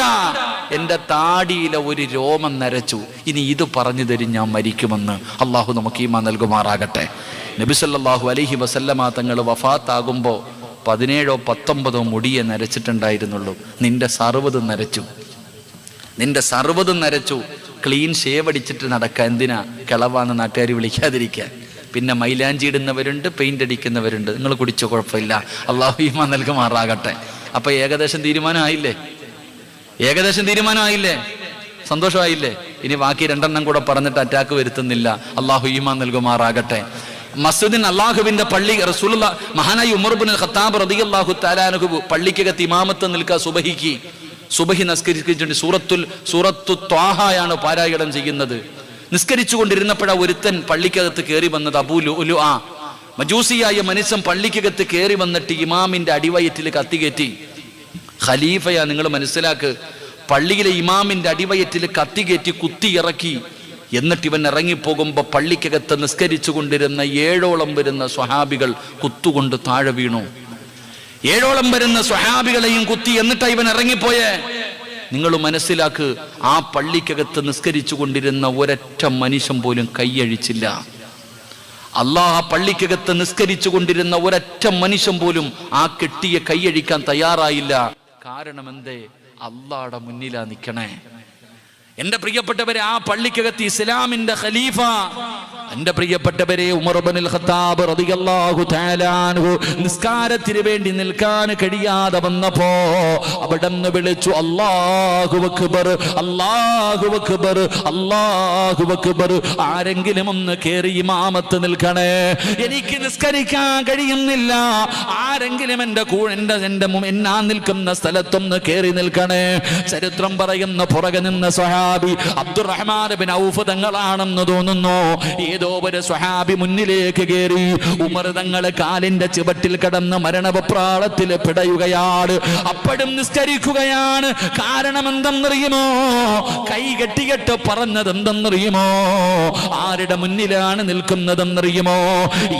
Speaker 1: എൻ്റെ താടിയിലെ ഒരു രോമം നരച്ചു, ഇനി ഇത് പറഞ്ഞു തരും ഞാൻ മരിക്കുമെന്ന്. അള്ളാഹു നമുക്ക് ഈമാൻ നൽകുമാറാകട്ടെ. നബി സല്ലല്ലാഹു അലൈഹി വസല്ലമ തങ്ങൾ വഫാത്താകുമ്പോൾ 17 or 19 മുടിയെ നരച്ചിട്ടുണ്ടായിരുന്നുള്ളൂ. നിന്റെ 60 നരച്ചു. നിന്റെ 60 നരച്ചു. ക്ലീൻ ഷേവ് അടിച്ചിട്ട് നടക്കുക. എന്തിനാ? കിളവാന്ന് നാട്ടുകാർ വിളിക്കാതിരിക്കാൻ. പിന്നെ മൈലാഞ്ചി ഇടുന്നവരുണ്ട്, പെയിന്റ് അടിക്കുന്നവരുണ്ട്. നിങ്ങൾ കുടിച്ചോ, കുഴപ്പമില്ല. അള്ളാഹു ഈമാൻ നൽകുമാറാകട്ടെ. അപ്പൊ ഏകദേശം തീരുമാനമായില്ലേ? ഏകദേശം തീരുമാനമായില്ലേ? സന്തോഷമായില്ലേ? ഇനി ബാക്കി 2 എണ്ണം കൂടെ പറഞ്ഞിട്ട് അറ്റാക്ക് വരുത്തുന്നില്ല. അള്ളാഹു ഈമാൻ നൽകുമാറാകട്ടെ. മസ്ജിദിൻ അള്ളാഹുവിന്റെ പള്ളി റസൂലുള്ള മഹാനായ ഉമർ ഇബ്നുൽ ഖത്താബ് റളിയല്ലാഹു തആല അൻഹു പള്ളിക്കകത്ത് ഇമാമത്ത് നിൽക്കുക. സുബഹി നിസ്കരിച്ചിട്ട് സൂറത്തു ത്വാഹയാണ് പാരായണം ചെയ്യുന്നത്. നിസ്കരിച്ചു കൊണ്ടിരുന്നപ്പോഴാ ഒരുത്തൻ പള്ളിക്കകത്ത് കയറി വന്നത്. അബൂ ലുഅ്ലുഅ മജൂസിയായ മനുഷ്യൻ പള്ളിക്കകത്ത് കയറി വന്നിട്ട് ഇമാമിന്റെ അടിവയറ്റിൽ കത്തികേറ്റി. ഖലീഫയാ, നിങ്ങൾ മനസ്സിലാക്ക്. പള്ളിയിലെ ഇമാമിന്റെ അടിവയറ്റിൽ കത്തികേറ്റി കുത്തി ഇറക്കി. എന്നിട്ട് ഇവൻ ഇറങ്ങിപ്പോകുമ്പോൾ പള്ളിക്കകത്ത് നിസ്കരിച്ചു കൊണ്ടിരുന്ന 7ഓളം വരുന്ന സ്വഹാബികൾ കുത്തുകൊണ്ട് താഴെ വീണു. 7ഓളം വരുന്ന സ്വഹാബികളെയും കുത്തി. എന്നിട്ടാ ഇവൻ ഇറങ്ങിപ്പോയേ. നിങ്ങൾ മനസ്സിലാക്ക്, ആ പള്ളിക്കകത്ത് നിസ്കരിച്ചു കൊണ്ടിരുന്ന ഒരൊറ്റ മനുഷ്യൻ പോലും കൈയഴിച്ചില്ല. അല്ലാഹ് ആ പള്ളിക്കകത്ത് നിസ്കരിച്ചു കൊണ്ടിരുന്ന ഒരൊറ്റ മനുഷ്യൻ പോലും ആ കെട്ടിയെ കൈയഴിക്കാൻ തയ്യാറായില്ല. കാരണം എന്തേ? അല്ലാഹുടെ മുന്നിലാ നിൽക്കണേ. എന്റെ പ്രിയപ്പെട്ടവരെ, ആ പള്ളിക്കകത്ത് ഇസ്ലാമിന്റെ ഖലീഫ, എന്റെ പ്രിയപ്പെട്ടവരെ, ഉമർ ഇബ്നുൽ ഖത്താബ് റളിയല്ലാഹു തആല അൻഹു നിസ്കാരത്തിന് വേണ്ടി നിൽക്കാൻ കഴിയാതെ വന്നപ്പോ അവിടെന്ന് വിളിച്ചു, അല്ലാഹു അക്ബർ, അല്ലാഹു അക്ബർ, അല്ലാഹു അക്ബർ. ആരെങ്കിലും ഒന്ന് കേറി ഇമാമത്ത് നിൽക്കണേ, എനിക്ക് നിസ്കരിക്കാൻ കഴിയുന്നില്ല. ആരെങ്കിലും എന്റെ എന്നാ നിൽക്കുന്ന സ്ഥലത്തൊന്ന് കേറി നിൽക്കണേ. ചരിത്രം പറയുന്ന പുറകെ നിന്ന സ്വഹാബി അബ്ദുറഹ്മാൻ ഇബ്നു ഔഫ് തങ്ങളാണെന്ന് തോന്നുന്നു. ഏതോ ഒരു സ്വഹാബി മുന്നിലേക്ക് കയറി. ഉമർ തങ്ങളെ കാലിന്റെ ചുവട്ടിൽ കിടന്ന് മരണപ്രാളത്തിൽ പിടയുകയാണ്. അപ്പോഴും നിസ്കരിക്കുകയാണ്. കാരണം എന്തെന്നറിയുമോ? കൈ കെട്ടികെട്ട് പറഞ്ഞത് എന്തെന്നറിയുമോ? ആരുടെ മുന്നിലാണ് നിൽക്കുന്നതെന്നറിയുമോ?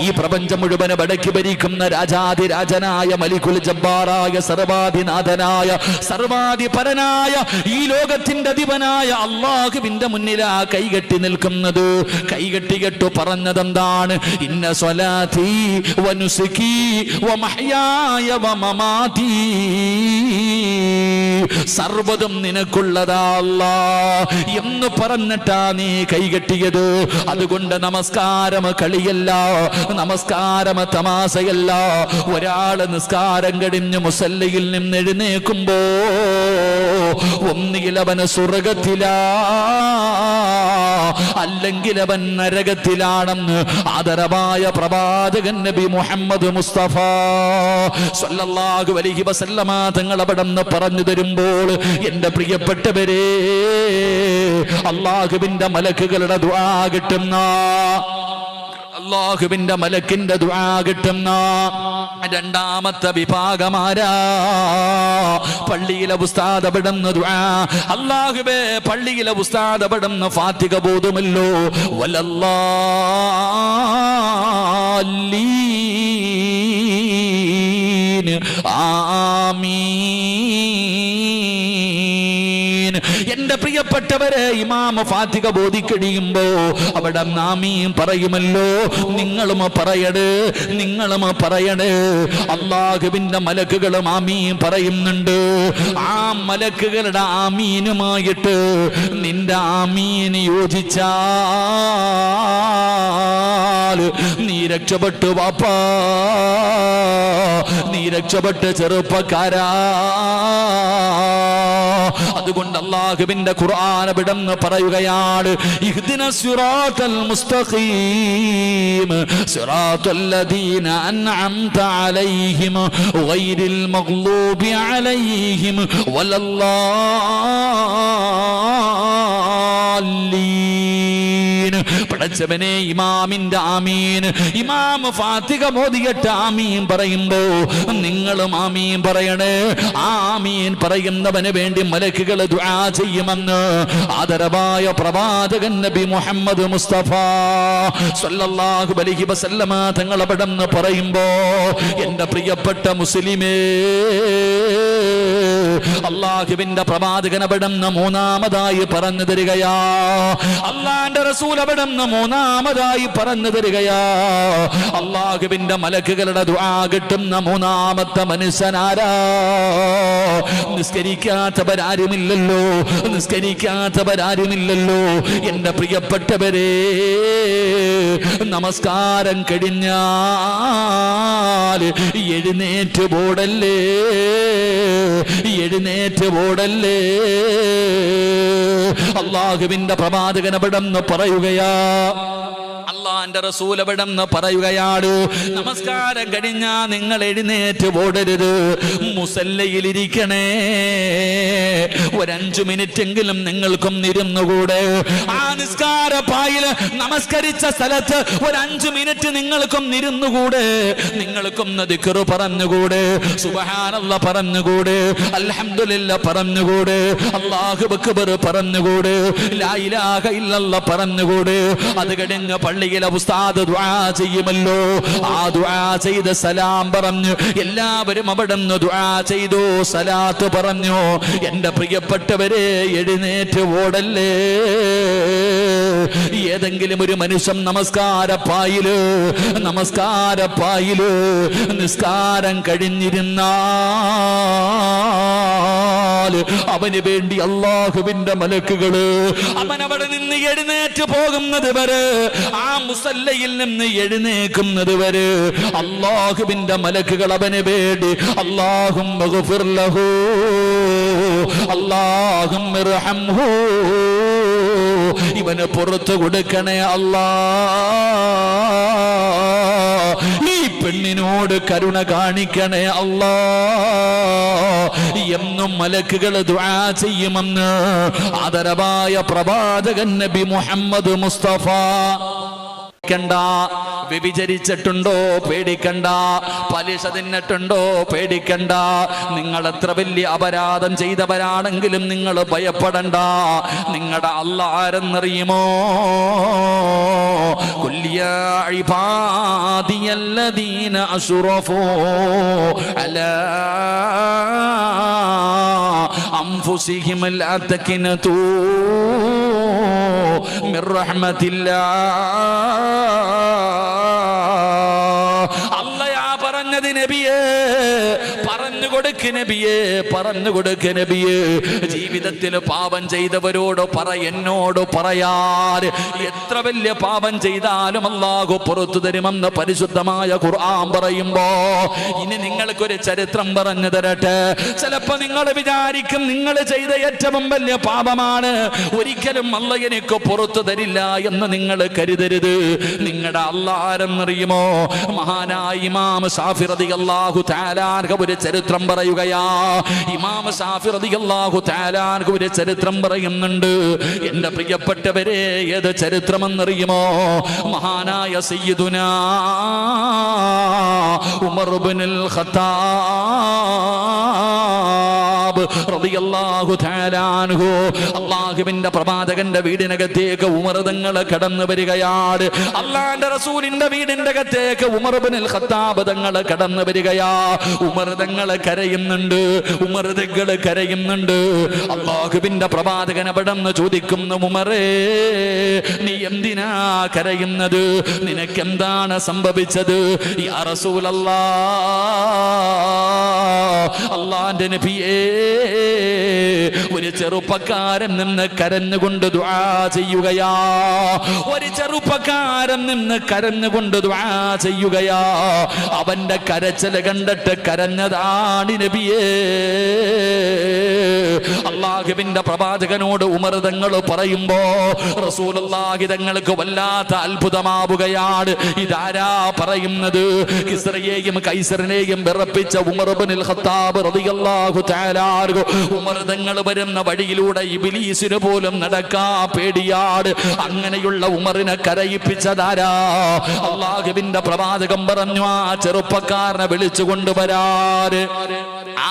Speaker 1: ഈ പ്രപഞ്ചം മുഴുവൻ വടക്കി ഭരിക്കുന്ന രാജാതിരാജനായ മലിക്കുൽ ജബ്ബാറായ സർവാധിനാഥനായ സർവാധിപരനായ ഈ ലോകത്തിന്റെ അധിപനായ അല്ലാഹുവിന്റെ മുന്നിലാ കൈകെട്ടി നിൽക്കുന്നത്. കൈകെട്ടികെട്ടു പറഞ്ഞതെന്താണ്? ഇന്ന സ്വലാത്തി വനുസുകി വമഹ്യായ വമമാതി സർവ്വതും നിനക്കുള്ളതാ അല്ലാ എന്ന് പറഞ്ഞിട്ടാ നീ കൈകെട്ടിയത്. അതുകൊണ്ട് നമസ്കാരം കളിയല്ല, നമസ്കാരം തമാശയല്ല. ഒരാള് നിസ്കാരം കഴിഞ്ഞ് മുസല്ലയിൽ നിന്ന് എഴുന്നേക്കുമ്പോ ഒന്നുകിൽ അവന് സ്വർഗത്തിലാ, അല്ലെങ്കിൽ അവൻ നരകത്തിലാണെന്ന് ആദരവായ പ്രവാചകൻ നബി മുഹമ്മദ് മുസ്തഫ സ്വല്ലല്ലാഹു അലൈഹി വസല്ലമ തങ്ങൾ അവിടെന്ന് പറഞ്ഞു തരുമ്പോൾ, എന്റെ പ്രിയപ്പെട്ടവരെ, അല്ലാഹുവിന്റെ മലക്കുകളുടെ ദുആ കിട്ടുന്ന, അല്ലാഹുവിന്റെ മലക്കിന്റെ ദുആ കിട്ടുന്ന രണ്ടാമത്തെ വിഭാഗമാരാ? പള്ളിയിലെ ഉസ്താദ് അവിടുന്ന് ദുആ, അല്ലാഹുവേ പള്ളിയിലെ ഉസ്താദ് അവിടുന്ന് ഫാത്തിഹ ബോധമല്ലോ, വലല്ലാലീൻ ആമീൻ. എന്റെ പ്രിയപ്പെട്ടവരെ, ഇമാം ഫാത്തിഹ ബോധിക്കഴിയുമ്പോ അവിടെ ആമീൻ പറയുമല്ലോ. നിങ്ങളും പറയണേ, നിങ്ങളും പറയണേ. അല്ലാഹുവിന്റെ മലക്കുകളും ആമീൻ പറയുന്നുണ്ട്. ആ മലക്കുകളുടെ ആമീനുമായിട്ട് നിന്റെ ആമീൻ യോജിച്ചാൽ നീ രക്ഷപ്പെട്ടു വാപ്പാ, നീ രക്ഷപ്പെട്ട് ചെറുപ്പക്കാരാ. അതുകൊണ്ട് അല്ലാഹുവിന്റെ ഖുർആൻ വിടന്ന് പറയുകയാണ്, ഇഹ്ദിനസ് സിറാത്തൽ മുസ്തഖീം സിറാത്തൽ ലദീന അൻഅംത അലൈഹിം ഗൈറിൽ മഗ്ലൂബി അലൈഹിം വലല്ലാലീൻ. പടച്ചവനെ, ഇമാമിന്റെ ആമീൻ, ഇമാം ഫാത്തിഹ മോദിയിട്ട് ആമീൻ പറയുമ്പോ നിങ്ങളും ആമീൻ പറയണേ. ആമീൻ പറയുന്നവന് വേണ്ടി മലക്കുകൾ ദുആ ചെയ്യുമെന്ന് ആദരവായ പ്രവാചകൻ നബി മുഹമ്മദ് മുസ്തഫ സ്വല്ലല്ലാഹു അലൈഹി വസല്ലമ തങ്ങൾ അവിടെന്ന് പറയുമ്പോ, എന്റെ പ്രിയപ്പെട്ട മുസ്ലിമേ, അല്ലാഹുവിന്റെ പ്രവാചകൻ അവിടെന്ന് മൂന്നാമതായി പറഞ്ഞു തരികയാ, അല്ലാഹുവിന്റെ റസൂൽ അവിടെന്ന് മൂന്നാമതായി പറഞ്ഞു തരികയാ, അല്ലാഹുവിന്റെ മലക്കുകളുടെ ദുആ കിട്ടുന്ന മൂന്നാമത്തെ മനുഷ്യനാരാ? നിസ്കരിക്കാത്തവരാരുമില്ലല്ലോ, നിസ്കരിക്കാത്തവരാരുമില്ലല്ലോ. എന്റെ പ്രിയപ്പെട്ടവരെ, നമസ്കാരം കഴിഞ്ഞാൽ എഴുന്നേറ്റ് പോടല്ലേ, എഴുന്നേറ്റ് പോടല്ലേ. അല്ലാഹുവിന്റെ പ്രവാചകൻ അവിടെന്ന് പറയുകയാ, അല്ലാഹുവിന്റെ റസൂൽ അവിടെന്ന് പറയുകയാണ്, നമസ്കാരം കഴിഞ്ഞാ നിങ്ങൾ എഴുന്നേറ്റ് ഓടരുത്, മുസല്ലയിലിരിക്കണേ. ഒരു 5 മിനിറ്റെങ്കിലും നിങ്ങൾക്കും ഇരുന്നുകൂടെ? ആ നിസ്കാര പായിൽ നമസ്കരിച്ച സ്ഥലത്ത് ഒരു 5 മിനിറ്റ് നിങ്ങൾക്കും ഇരുന്നുകൂടെ? നിങ്ങൾക്കും ദിക്ർ പറഞ്ഞുകൂടെ? സുബ്ഹാനല്ലാഹ് പറഞ്ഞുകൂടെ? അൽഹംദുലില്ലാഹ് പറഞ്ഞുകൂടെ? അല്ലാഹു അക്ബർ പറഞ്ഞുകൂടെ? ലാ ഇലാഹ ഇല്ലല്ലാഹ് പറഞ്ഞുകൂടെ? അത് കഴിഞ്ഞ് പള്ളിയിലെ ഉസ്താദ് ദുആ ചെയ്യുമല്ലോ. ആ ദുആ ചെയ്ത് സലാം പറഞ്ഞു എല്ലാവരും അവിടെ നിന്ന് ദുആ ചെയ്തു, സലാത്ത് പറഞ്ഞു. എന്റെ പ്രിയപ്പെട്ടവരെ, എഴുന്നേറ്റ് ഓടല്ലേ. ഏതെങ്കിലും ഒരു മനുഷ്യൻ നമസ്കാരപ്പായില് നിസ്കാരം കഴിഞ്ഞിരുന്നാൽ അവന് വേണ്ടി അല്ലാഹുവിന്റെ മലക്കുകള് അവനവിടെ നിന്ന് എഴുന്നേറ്റ് പോകുന്നത് വരെ, ആ മുസല്ലയിൽ നിന്ന് എഴുന്നേക്കുന്നത് വരെ അല്ലാഹുവിന്റെ മലക്കുകൾ അവന് വേണ്ടി അല്ലാഹുമ്മ ഗഫിർ ലഹു, അല്ലാഹുമ്മ ഇർഹംഹു, ഇവന് പുറത്തു കൊടുക്കണേ അല്ലാ, ഈ പെണ്ണിനോട് കരുണ കാണിക്കണേ അല്ലാ എന്നും മലക്കുകൾ ദുആ ചെയ്യുമെന്ന് ആദരവായ പ്രവാചകൻ നബി മുഹമ്മദ് മുസ്തഫ. വ്യഭിചരിച്ചിട്ടുണ്ടോ? പേടിക്കണ്ട. പലിശ തിന്നിട്ടുണ്ടോ? പേടിക്കണ്ട. നിങ്ങൾ എത്ര വലിയ അപരാധം ചെയ്തവരാണെങ്കിലും നിങ്ങൾ ഭയപ്പെടണ്ട. നിങ്ങളുടെ അല്ലാഹ് ആരെന്നറിയുമോ? ഖുൽ യാ ഇബാദിയല്ലദീന അസ്റഫൂ അലാ അൻഫുസിഹിം ലാ തഖ്നതൂ മിർ റഹ്മത്തില്ലാഹ്. അല്ലാഹ് പറഞ്ഞത് നബിയേ, പറഞ്ഞുകൊടുത്ത കൊടുക്ക് നബിയേ, പറഞ്ഞു കൊടുക്ക് നബിയേ. ജീവിതത്തിൽ പാപം ചെയ്തവരോട് എന്നോട് പറയാൻ, എത്ര വലിയ പാപം ചെയ്താലും അല്ലാഹു പുറത്തു തരുമെന്ന് പരിശുദ്ധമായ ഖുർആൻ പറയുമ്പോ ഇനി നിങ്ങൾക്കൊരു ചരിത്രം പറഞ്ഞു തരട്ടെ. ചിലപ്പോ നിങ്ങൾ വിചാരിക്കും നിങ്ങൾ ചെയ്ത ഏറ്റവും വലിയ പാപമാണ്, ഒരിക്കലും അല്ലാഹു എനിക്ക് പുറത്തു തരില്ല എന്ന് നിങ്ങൾ കരുതരുത്. നിങ്ങളുടെ അല്ലാഹ് ആരെന്നറിയുമോ? മഹാനായ ഇമാം ശാഫി റളിയല്ലാഹു തആല അൻഹു ഒരു ചരിത്രം പറയുകയാ. ഇമാം ശാഫി റളിയല്ലാഹു തആല അൻഹു ഒരു ചരിത്രം പറയുന്നുണ്ട്. എന്റെ പ്രിയപ്പെട്ടവരെ, ഏത് ചരിത്രമെന്നറിയുമോ? മഹാനായ സയ്യിദുനാ ഉമർ ഇബ്നുൽ ഖത്താബ് റളിയല്ലാഹു തആല അൻഹു, അല്ലാഹുവിന്റെ പ്രവാചകന്റെ വീടിനകത്തേക്ക് ഉമർ തങ്ങൾ കടന്നു വരികയാണ്. അല്ലാഹുവിന്റെ റസൂലിന്റെ വീടിന്റെ അകത്തേക്ക് ഉമർ ഇബ്നുൽ ഖത്താബ് തങ്ങൾ കടന്നു വരികയാ. ഉമർ തങ്ങൾ കരയുന്നുണ്ട്, ഉമർ തങ്ങൾ കരയുന്നുണ്ട്. അല്ലാഹുവിന്റെ പ്രവാചകൻ അവിടെന്ന് ചോദിക്കുന്നു, ഉമറേ, നീ എന്തിനാ കരയുന്നത്? നിനക്കെന്താണ് സംഭവിച്ചത്? യാ റസൂലല്ലാഹ്, അല്ലാഹുവിന്റെ നബിയേ, ഒരു ചെറുപ്പക്കാരൻ നിന്ന് കരഞ്ഞുകൊണ്ട് ദുആ ചെയ്യുകയാ. ഒരു ചെറുപ്പക്കാരൻ നിന്ന് കരഞ്ഞുകൊണ്ട് ദുആ ചെയ്യുകയാ. അവന്റെ കരച്ചിൽ കണ്ടിട്ട് കരഞ്ഞതാണ് നബിയേ. അല്ലാഹുവിന്റെ പ്രവാചകനോട് ഉമർ തങ്ങൾ പറയുമ്പോ റസൂലുള്ളാഹി തങ്ങൾക്ക് വല്ലാത്ത അത്ഭുതമാവുകയാണ്. ഇതാരാ പറയുന്നത്? കിസ്റയെയും കൈസറിനെയും വിറപ്പിച്ച ഉമർ ഇബ്നുൽ ഖത്താബ് റളിയല്ലാഹു തആല അൻഹു. ഉമർ തങ്ങൾ വരുന്ന വഴിയിലൂടെ ഇബ്ലീസിന് പോലും നടക്കാൻ പേടിയാണ്. അങ്ങനെയുള്ള ഉമറിനെ കരയിപ്പിച്ചതാരാ? അല്ലാഹുവിന്റെ പ്രവാചകൻ പറഞ്ഞു, ആ ചെറുപ്പക്കാരനെ വിളിച്ചു കൊണ്ടുവരാൻ.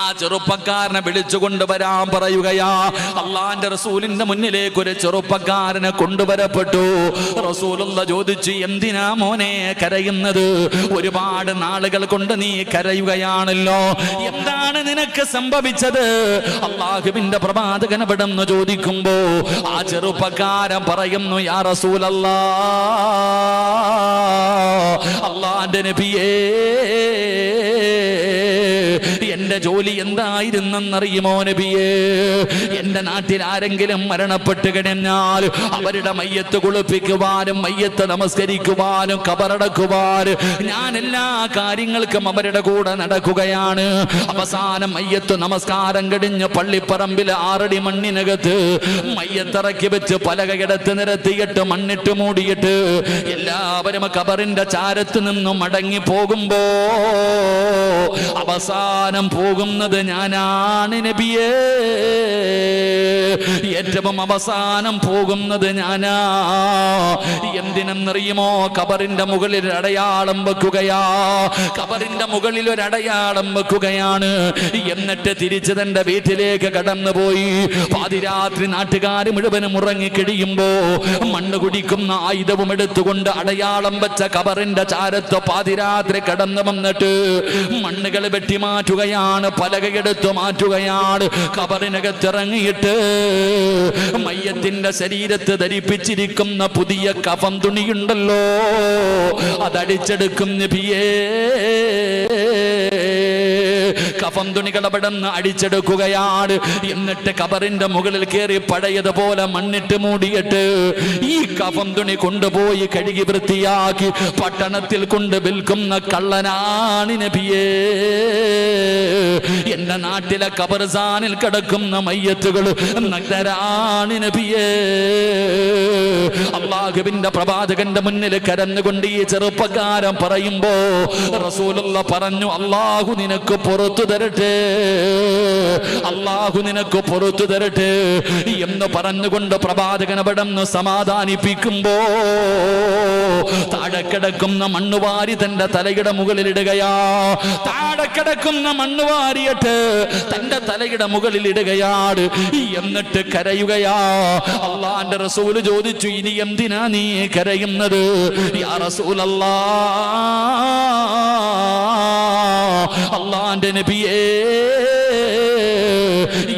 Speaker 1: ആ ചെറുപ്പക്കാരനെ വിളിച്ചു കൊണ്ടുവരാൻ പറയുകയാ. അള്ളാന്റെ റസൂലിന്റെ മുന്നിലേക്ക് ഒരു ചെറുപ്പക്കാരനെ കൊണ്ടുവരപ്പെട്ടു. റസൂലുള്ള ചോദിച്ചു, എന്തിനാ മോനെ കരയുന്നത്? ഒരുപാട് നാളുകൾ കൊണ്ട് നീ കരയുകയാണല്ലോ, എന്താണ് നിനക്ക് സംഭവിച്ചത്? അല്ലാഹുവിന്റെ പ്രവാചകൻ അവിടെ നിന്ന് ചോദിക്കുമ്പോ ആ ചെറുപ്പക്കാരൻ പറയുന്നു, യാ റസൂലല്ലാഹ്, അല്ലാഹുവിന്റെ നബിയേ, എന്റെ ജോലി എന്തായിരുന്നെന്നറിയുമോ നബിയേ? എന്റെ നാട്ടിൽ ആരെങ്കിലും മരണപ്പെട്ട് കഴിഞ്ഞാൽ അവരുടെ മയ്യത്ത് കുളിപ്പിക്കുവാനും മയ്യത്ത് നമസ്കരിക്കുവാനും കബറടക്കുവാനും ഞാൻ എല്ലാ കാര്യങ്ങൾക്കും അവരുടെ കൂടെ നടക്കുകയാണ്. അവസാനം മയ്യത്ത് നമസ്കാരം കഴിഞ്ഞ് പള്ളിപ്പറമ്പിൽ 6 അടി മണ്ണിനകത്ത് മയ്യത്തിറക്കി വെച്ച് പലകയിടത്ത് നിരത്തിയിട്ട് മണ്ണിട്ട് മൂടിയിട്ട് എല്ലാവരും കബറിന്റെ ചാരത്ത് നിന്നും മടങ്ങി പോകുമ്പോ അവസാനം പോകുന്നത് ഞാനാണ് നബിയേ. ഏറ്റവും അവസാനം പോകുന്നത് ഞാനാ. എന്തിനെന്നറിയുമോ? കബറിന്റെ മുകളിൽ അടയാളം വെക്കുകയാ. കബറിന്റെ മുകളിൽ ഒരു അടയാളം വെക്കുകയാണ്. എന്നിട്ട് തിരിച്ച് തന്റെ വീട്ടിലേക്ക് കടന്നുപോയി. പാതിരാത്രി നാട്ടുകാർ മുഴുവനും ഉറങ്ങിക്കിടിയുമ്പോ മണ്ണ് കുടിക്കുന്ന ആയുധവും എടുത്തുകൊണ്ട് അടയാളം വെച്ച കബറിന്റെ ചാരത്ത് പാതിരാത്രി കടന്നു വന്നിട്ട് മണ്ണുകൾ വെട്ടിമാറ്റുകയാണ്, പലകയെടുത്തു മാറ്റുകയാണ്. കബറിനകത്തിറങ്ങിയിട്ട് മയ്യത്തിന്റെ ശരീരത്ത് ധരിപ്പിച്ചിരിക്കുന്ന പുതിയ കഫൻ തുണിയുണ്ടല്ലോ, അതടിച്ചെടുക്കും നബിയേ. കഫൻ തുണികൾ അവിടെ നിന്ന് അടിച്ചെടുക്കുകയാണ്. എന്നിട്ട് കബറിന്റെ മുകളിൽ കയറി പഴയതുപോലെ മണ്ണിട്ട് മൂടിയിട്ട് ഈ കഫൻ തുണി കൊണ്ടുപോയി കഴുകി വൃത്തിയാക്കി പട്ടണത്തിൽ കൊണ്ട് വിൽക്കുന്ന കള്ളനാണ് നബിയേ. എന്റെ നാട്ടിലെ ഖബർസ്ഥാനിൽ കിടക്കുന്ന മയ്യത്തുകൾ നഗ്നരാണ് നബിയേ. അല്ലാഹുവിന്റെ പ്രവാചകന്റെ മുന്നിൽ കരഞ്ഞുകൊണ്ട് ഈ ചെറുപ്പക്കാരൻ പറയുമ്പോ റസൂലുള്ള പറഞ്ഞു, അല്ലാഹു നിനക്ക് പുറത്തു തരട്ടെ, അല്ലാഹു നിനക്ക് പുറത്തു തരട്ടെ എന്ന് പറഞ്ഞുകൊണ്ട് പ്രവാചകൻ അവിടെ നിന്ന് സമാധാനിപ്പിക്കുമ്പോ താഴെ കിടക്കുന്ന മണ്ണുവാരി തന്റെ തലയുടെ മുകളിലിടുകയാ. താഴെ കിടക്കുന്ന മണ്ണുവാരിയിട്ട് തന്റെ തലയുടെ മുകളിലിടുകയാണ്. എന്നിട്ട് കരയുകയാ. അള്ളാന്റെ റസൂല് ചോദിച്ചു, ഇനി എന്തിനാ നീ കരയുന്നത്? യാ റസൂലല്ലാഹ്, അള്ളാന്റെ നബിയേ,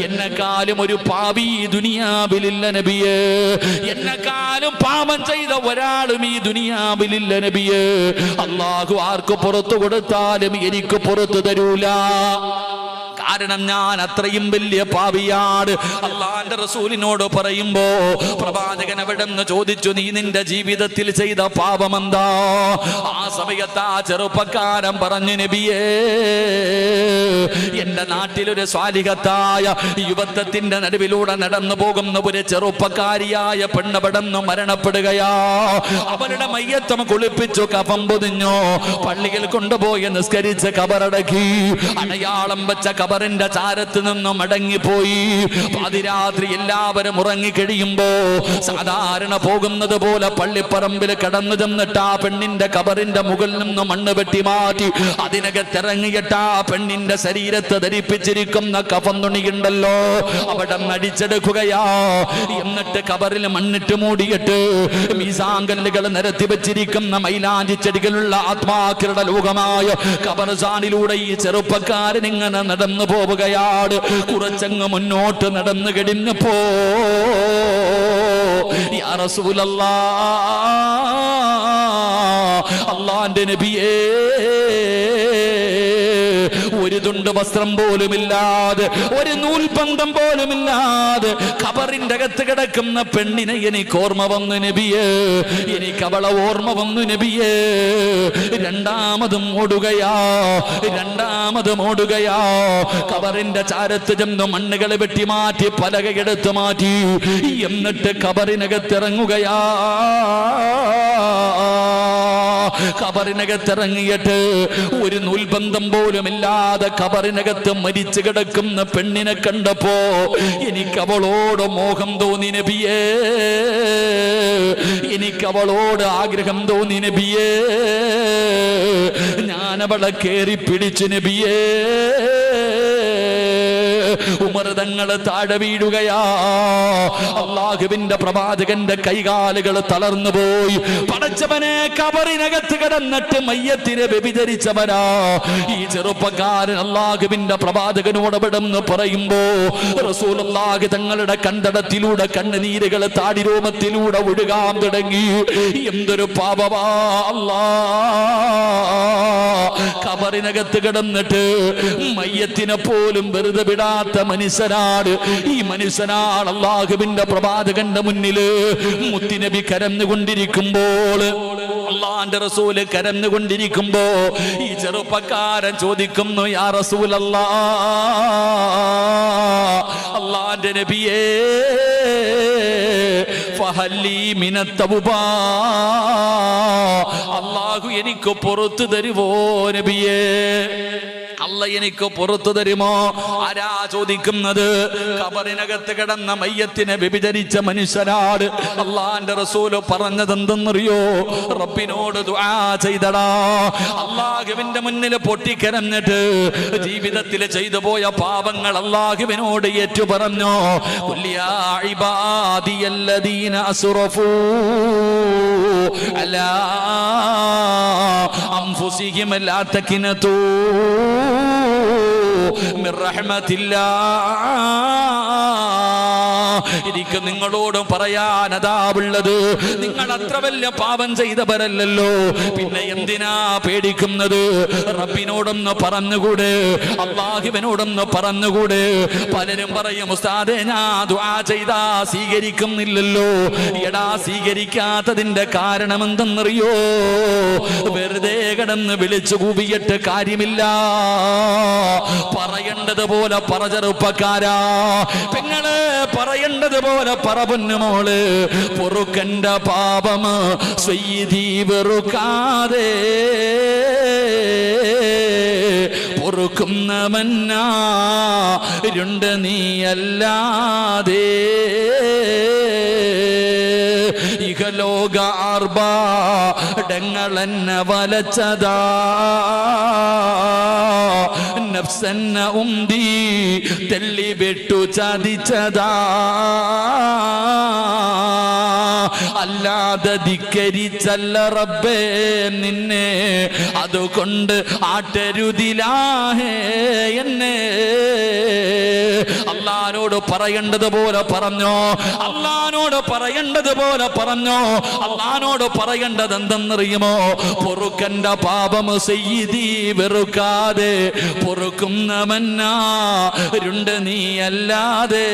Speaker 1: എന്നെക്കാളും ഒരു പാപി ഈ ദുനിയാവിലില്ല നബിയേ. എന്നെക്കാളും പാപം ചെയ്ത ഒരാളും ഈ ദുനിയാവിലില്ല നബിയേ. അല്ലാഹു ആർക്ക് പുറത്തു കൊടുത്താലും എനിക്ക് പുറത്തു തരൂല. കാരണം ഞാൻ അത്രയും വലിയ പാപിയാണ്. അള്ളാന്റെ റസൂലിനോട് പറയുമ്പോ പ്രവാചകൻ അവിടെ നിന്ന് ചോദിച്ചു, നീ നിന്റെ ജീവിതത്തിൽ ചെയ്ത പാപമെന്താ? ആ സമയത്ത് ആ ചെറുപ്പക്കാരൻ പറഞ്ഞു, നബിയേ, എന്റെ നാട്ടിലൊരു സ്വാലിഹത്തായ യുവത്വത്തിന്റെ നടുവിലൂടെ നടന്നു പോകുന്ന ഒരു ചെറുപ്പക്കാരിയായ പെണ്ണ് പെടന്നു മരണപ്പെടുകയാ. അവരുടെ മയ്യത്തം കുളിപ്പിച്ചു, കഫം പൊതിഞ്ഞു, പള്ളിയിൽ കൊണ്ടുപോയി നിസ്കരിച്ച് കബറടക്കി. അടയാളം വെച്ച കബറിന്റെ ചാരത്ത് നിന്നും മടങ്ങിപ്പോയി. പാതിരാത്രി എല്ലാവരും ഉറങ്ങിക്കഴിയുമ്പോ സാധാരണ പോകുന്നത് പോലെ പള്ളിപ്പറമ്പിൽ കടന്നു ചെന്നിട്ട് ആ പെണ്ണിന്റെ കബറിന്റെ മുകളിൽ നിന്ന് മണ്ണ് വെട്ടി മാറ്റി അതിനകത്തിറങ്ങിയിട്ട് ആ പെണ്ണിന്റെ ശരീരത്തെ ധരിപ്പിച്ചിരിക്കുന്ന കഫൻ തുണിയുണ്ടല്ലോ അവിടെ നടിച്ചെടുക്കുകയാ. എന്നിട്ട് കബറിൽ മണ്ണിട്ട് മൂടിയിട്ട് മീസാങ്കല്ലുകൾ നിരത്തി വെച്ചിരിക്കുന്ന മൈലാഞ്ചി ചെടികളുള്ള ആത്മാക്കളുടെ ലോകമായ ഖബർസ്ഥാനിലൂടെ ഈ ചെറുപ്പക്കാരൻ ഇങ്ങനെ നടന്നു പോവുകയാണ്. കുറച്ചങ്ങ് മുന്നോട്ട് നടന്നു കഴിഞ്ഞപ്പോ, യാ റസൂലല്ലാഹ്, അല്ലാഹുവിന്റെ നബിയേ, ഒരു തുണ്ട് വസ്ത്രം പോലുമില്ലാതെ, ഒരു നൂൽബന്ധം പോലുമില്ലാതെ ഖബറിന്റെ അകത്ത് കിടക്കുന്ന പെണ്ണിനെ എനിക്ക് ഓർമ്മ വന്നു നബിയേ, എനിക്ക് അവളെ ഓർമ്മ വന്നു നബിയേ. രണ്ടാമതും ഓടുകയാ. ഖബറിന്റെ ചാരത്ത് ചെന്ന് മണ്ണുകൾ വെട്ടി മാറ്റി, പലകയെടുത്ത് മാറ്റി, എന്നിട്ട് ഖബറിനകത്തിറങ്ങുകയാ. ഖബറിനകത്തിറങ്ങിയിട്ട് ഒരു നൂൽബന്ധം പോലും ഇല്ലാതെ ഖബറിനകത്ത് മരിച്ചു കിടക്കുന്ന പെണ്ണിനെ കണ്ടപ്പോ എനിക്ക് അവളോട് മോഹം തോന്നി നബിയേ, എനിക്ക് അവളോട് ആഗ്രഹം തോന്നി നബിയേ. ഞാനവളെ കേറി പിടിച്ചു നബിയേ. ഉമർ തങ്ങള് താഴെ വീഴുകയാ. അല്ലാഹുവിന്റെ പ്രവാചകന്റെ കൈകാലുകൾ തളർന്നു പോയി. പടച്ചവനെ, ഖബറിനകത്ത് കിടന്നിട്ട് മയ്യത്തിനെ വ്യഭിചരിച്ചവരാ ഈ ചെറുപ്പക്കാരൻ. അല്ലാഹുവിന്റെ പ്രവാചകനോട് ഇവിടെന്ന് പറയുമ്പോ റസൂലുള്ളാഹി തങ്ങളുടെ കണ്ടടത്തിലൂടെ കണ്ണുനീരുകൾ താടിരോമത്തിലൂടെ ഒഴുകാൻ തുടങ്ങി. എന്തൊരു പാപമാ അല്ലാഹ്! ഖബറിനകത്ത് കിടന്നിട്ട് മയ്യത്തിനെ പോലും വെറുതെ വിടാത്ത മനുഷ്യനാണ് ഈ മനുഷ്യനാണ്. അല്ലാഹുവിന്റെ പ്രവാചകന്റെ മുന്നില് മുത്തുനബി കരഞ്ഞുകൊണ്ടിരിക്കുമ്പോൾ, അല്ലാഹുവിന്റെ റസൂല് കരഞ്ഞുകൊണ്ടിരിക്കുമ്പോ ഈ ചെറുപ്പക്കാരൻ ചോദിക്കുന്നു, യാ റസൂലല്ലാഹ്, അല്ലാഹുവിന്റെ നബിയേ, ഫഹല്ലി മിനത്ത് തൗബാ, അല്ലാഹു എനിക്ക് പുറത്തു തരുവോ നബിയേ? അല്ല എനിക്ക് പുറത്തു തരുമോ? ആരാ ചോദിക്കുന്നത്? ഖബറിനകത്ത് കിടന്ന മയ്യത്തിനെ വ്യഭിചരിച്ച മനുഷ്യനാണ്. അല്ലാഹുവിന്റെ റസൂല് പറഞ്ഞതെന്തെന്നറിയോ? റബ്ബിനോട് ദുആ ചെയ്തടാ. അല്ലാഹുവിന്റെ മുന്നിൽ പൊട്ടിക്കരഞ്ഞിട്ട് ജീവിതത്തിൽ ചെയ്തു പോയ പാപങ്ങൾ അല്ലാഹുവിനോട് ഏറ്റു പറഞ്ഞു. ഖുൽ യാ ഇബാദിയല്ലദീന അസ്റഫൂ അലാ അൻഫുസിഹിം ലാ തഖ്നതൂ മിർ റഹ്മത്തില്ലാഹ്. എനിക്ക് നിങ്ങളോടും പറയാൻ അതാവുള്ളത്, നിങ്ങൾ അത്ര വലിയ പാപം ചെയ്തവരല്ലല്ലോ, പിന്നെ എന്തിനാ പേടിക്കുന്നത്? റബ്ബിനോടൊന്ന് പറഞ്ഞുകൂടെ, അല്ലാഹുവിനോടൊന്ന് പറഞ്ഞുകൂടെ? പലരും പറയും, ഉസ്താദേ ഞാൻ ദുആ ചെയ്താ സ്വീകരിക്കുന്നില്ലല്ലോ. എടാ, സ്വീകരിക്കാത്തതിന്റെ കാരണം എന്തെന്നറിയോ? വെറുതെ കിടന്ന് വിളിച്ചു കൂവിയിട്ട് കാര്യമില്ല. പറയേണ്ടത് പോലെ പറ ചെറുപ്പക്കാരാ, പെങ്ങള് പറയേണ്ടത് പോലെ പറ പൊന്നുമോള്. പൊറുക്കന്റെ പാപം സയ്യിദി വെറുക്കാതെ പൊറുക്കുന്നവനാരുണ്ട് നീയല്ലാതെ. ഇഹലോക ആർഭാടങ്ങളെന്നെ വലച്ചതാ, നഫ്സെന്ന ഉന്തി തെല്ലി വിട്ടു ചതിച്ചതാ. അല്ലാതെ ധിക്കരിച്ചല്ല റബ്ബേ നിന്നെ, അതുകൊണ്ട് ആട്ടരുതിലാഹേ എന്നെ. അല്ലാഹുവോട് പറയേണ്ടത് പോലെ പറഞ്ഞോ, അല്ലാഹുവോട് പറയേണ്ടത് പോലെ പറഞ്ഞോ. അല്ലാഹുവോട് പറയേണ്ടത് എന്തെന്നറിയുമോ? പൊറുക്കന്റെ പാപം സയ്യിദി വെറുക്കാതെ
Speaker 2: പൊറുക്കുന്നവനാരുണ്ട് നീയല്ലാതെ.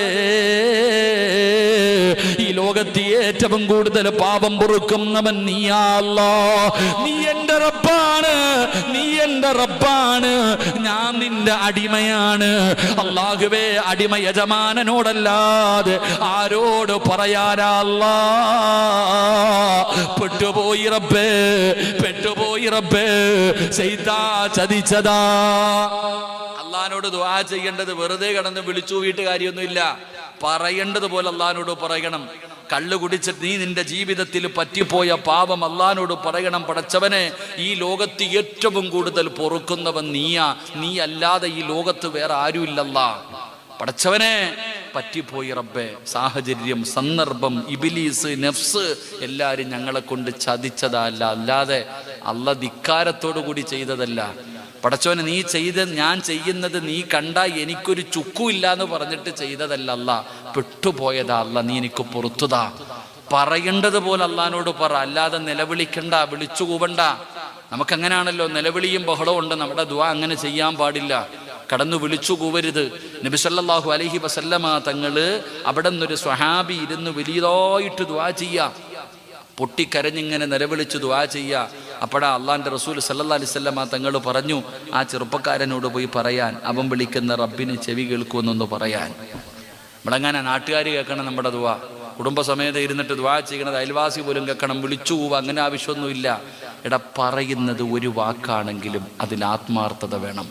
Speaker 2: ഈ ലോകത്ത് ഏറ്റവും കൂടുതൽ പാപം പൊറുക്കുന്നവൻ നീയാ അല്ലാഹ്. നീ എൻ്റെ റബ്ബാണ്, നീ എൻ്റെ റബ്ബാണ്, ഞാൻ നിന്റെ അടിമയാണ്. അല്ലാഹുവേ, അടിമ യജമാനനോടല്ലാതെ ആരോട് പറയാനാ അല്ലാഹ്? പെട്ടുപോയി റബ്ബേ, പെട്ടുപോയി റബ്ബേ, ശൈത്താൻ ചതിച്ചതാ. അള്ളാഹിനോട് ദുആ ചെയ്യേണ്ടത് വെറുതെ കിടന്ന് വിളിച്ചു വീട്ട് കാര്യമൊന്നുമില്ല. പറയേണ്ടത് പോലെ അള്ളാഹിനോട് പറയണം. കള്ളു കുടിച്ചിട്ട് നീ നിന്റെ ജീവിതത്തിൽ പറ്റിപ്പോയ പാപം അള്ളാഹിനോട് പറയണം. പടച്ചവനെ, ഈ ലോകത്ത് ഏറ്റവും കൂടുതൽ പൊറുക്കുന്നവൻ നീയാ, നീ അല്ലാതെ ഈ ലോകത്ത് വേറെ ആരുമില്ലല്ലാ. പടച്ചവനെ, പറ്റിപ്പോയി റബ്ബേ. സാഹചര്യം, സന്ദർഭം, ഇബിലീസ്, നഫ്സ് എല്ലാവരും ഞങ്ങളെ കൊണ്ട് ചതിച്ചതല്ല, അല്ലാതെ അള്ള ധിക്കാരത്തോടു കൂടി ചെയ്തതല്ല. പടച്ചവനെ, നീ ഞാൻ ചെയ്യുന്നത് നീ കണ്ട എനിക്കൊരു ചുക്കുമില്ല എന്ന് പറഞ്ഞിട്ട് ചെയ്തതല്ല അല്ല, പെട്ടുപോയതാ അല്ല, നീ എനിക്ക് പുറത്തുതാ. പറയേണ്ടത് പോലെ അള്ളഹാനോട് പറ, അല്ലാതെ നിലവിളിക്കണ്ട, വിളിച്ചു കൂവണ്ട. നമുക്കങ്ങനെയാണല്ലോ, നിലവിളിയും ബഹളവും ഉണ്ട്. നമ്മുടെ ദുആ അങ്ങനെ ചെയ്യാൻ പാടില്ല, കടന്നു വിളിച്ചു കൂവരുത്. നബി സല്ലല്ലാഹു അലൈഹി വസല്ലമ തങ്ങള് അവിടെ നിന്നൊരു സ്വഹാബി ഇരുന്ന് വലിയതായിട്ട് ദുആ ചെയ്യാ, പൊട്ടിക്കരഞ്ഞിങ്ങനെ നിലവിളിച്ച് ദുആ ചെയ്യുക. അപ്പോഴാ അള്ളാഹിൻ്റെ റസൂൽ സല്ലല്ലാഹു അലൈഹി വസല്ലമ തങ്ങൾ പറഞ്ഞു, ആ ചെറുപ്പക്കാരനോട് പോയി പറയാൻ, അവൻ വിളിക്കുന്ന റബ്ബിന് ചെവി കേൾക്കുമെന്നൊന്ന് പറയാൻ. നമ്മളെങ്ങനെ നാട്ടുകാർ കേൾക്കണം നമ്മുടെ ദുആ, കുടുംബസമേതം ഇരുന്നിട്ട് ദുആ ചെയ്യണത് അയൽവാസി പോലും കേൾക്കണം, വിളിച്ചു പോവുക, അങ്ങനെ ആവശ്യമൊന്നുമില്ല. പറയുന്നത് ഒരു വാക്കാണെങ്കിലും അതിൽ ആത്മാർത്ഥത വേണം.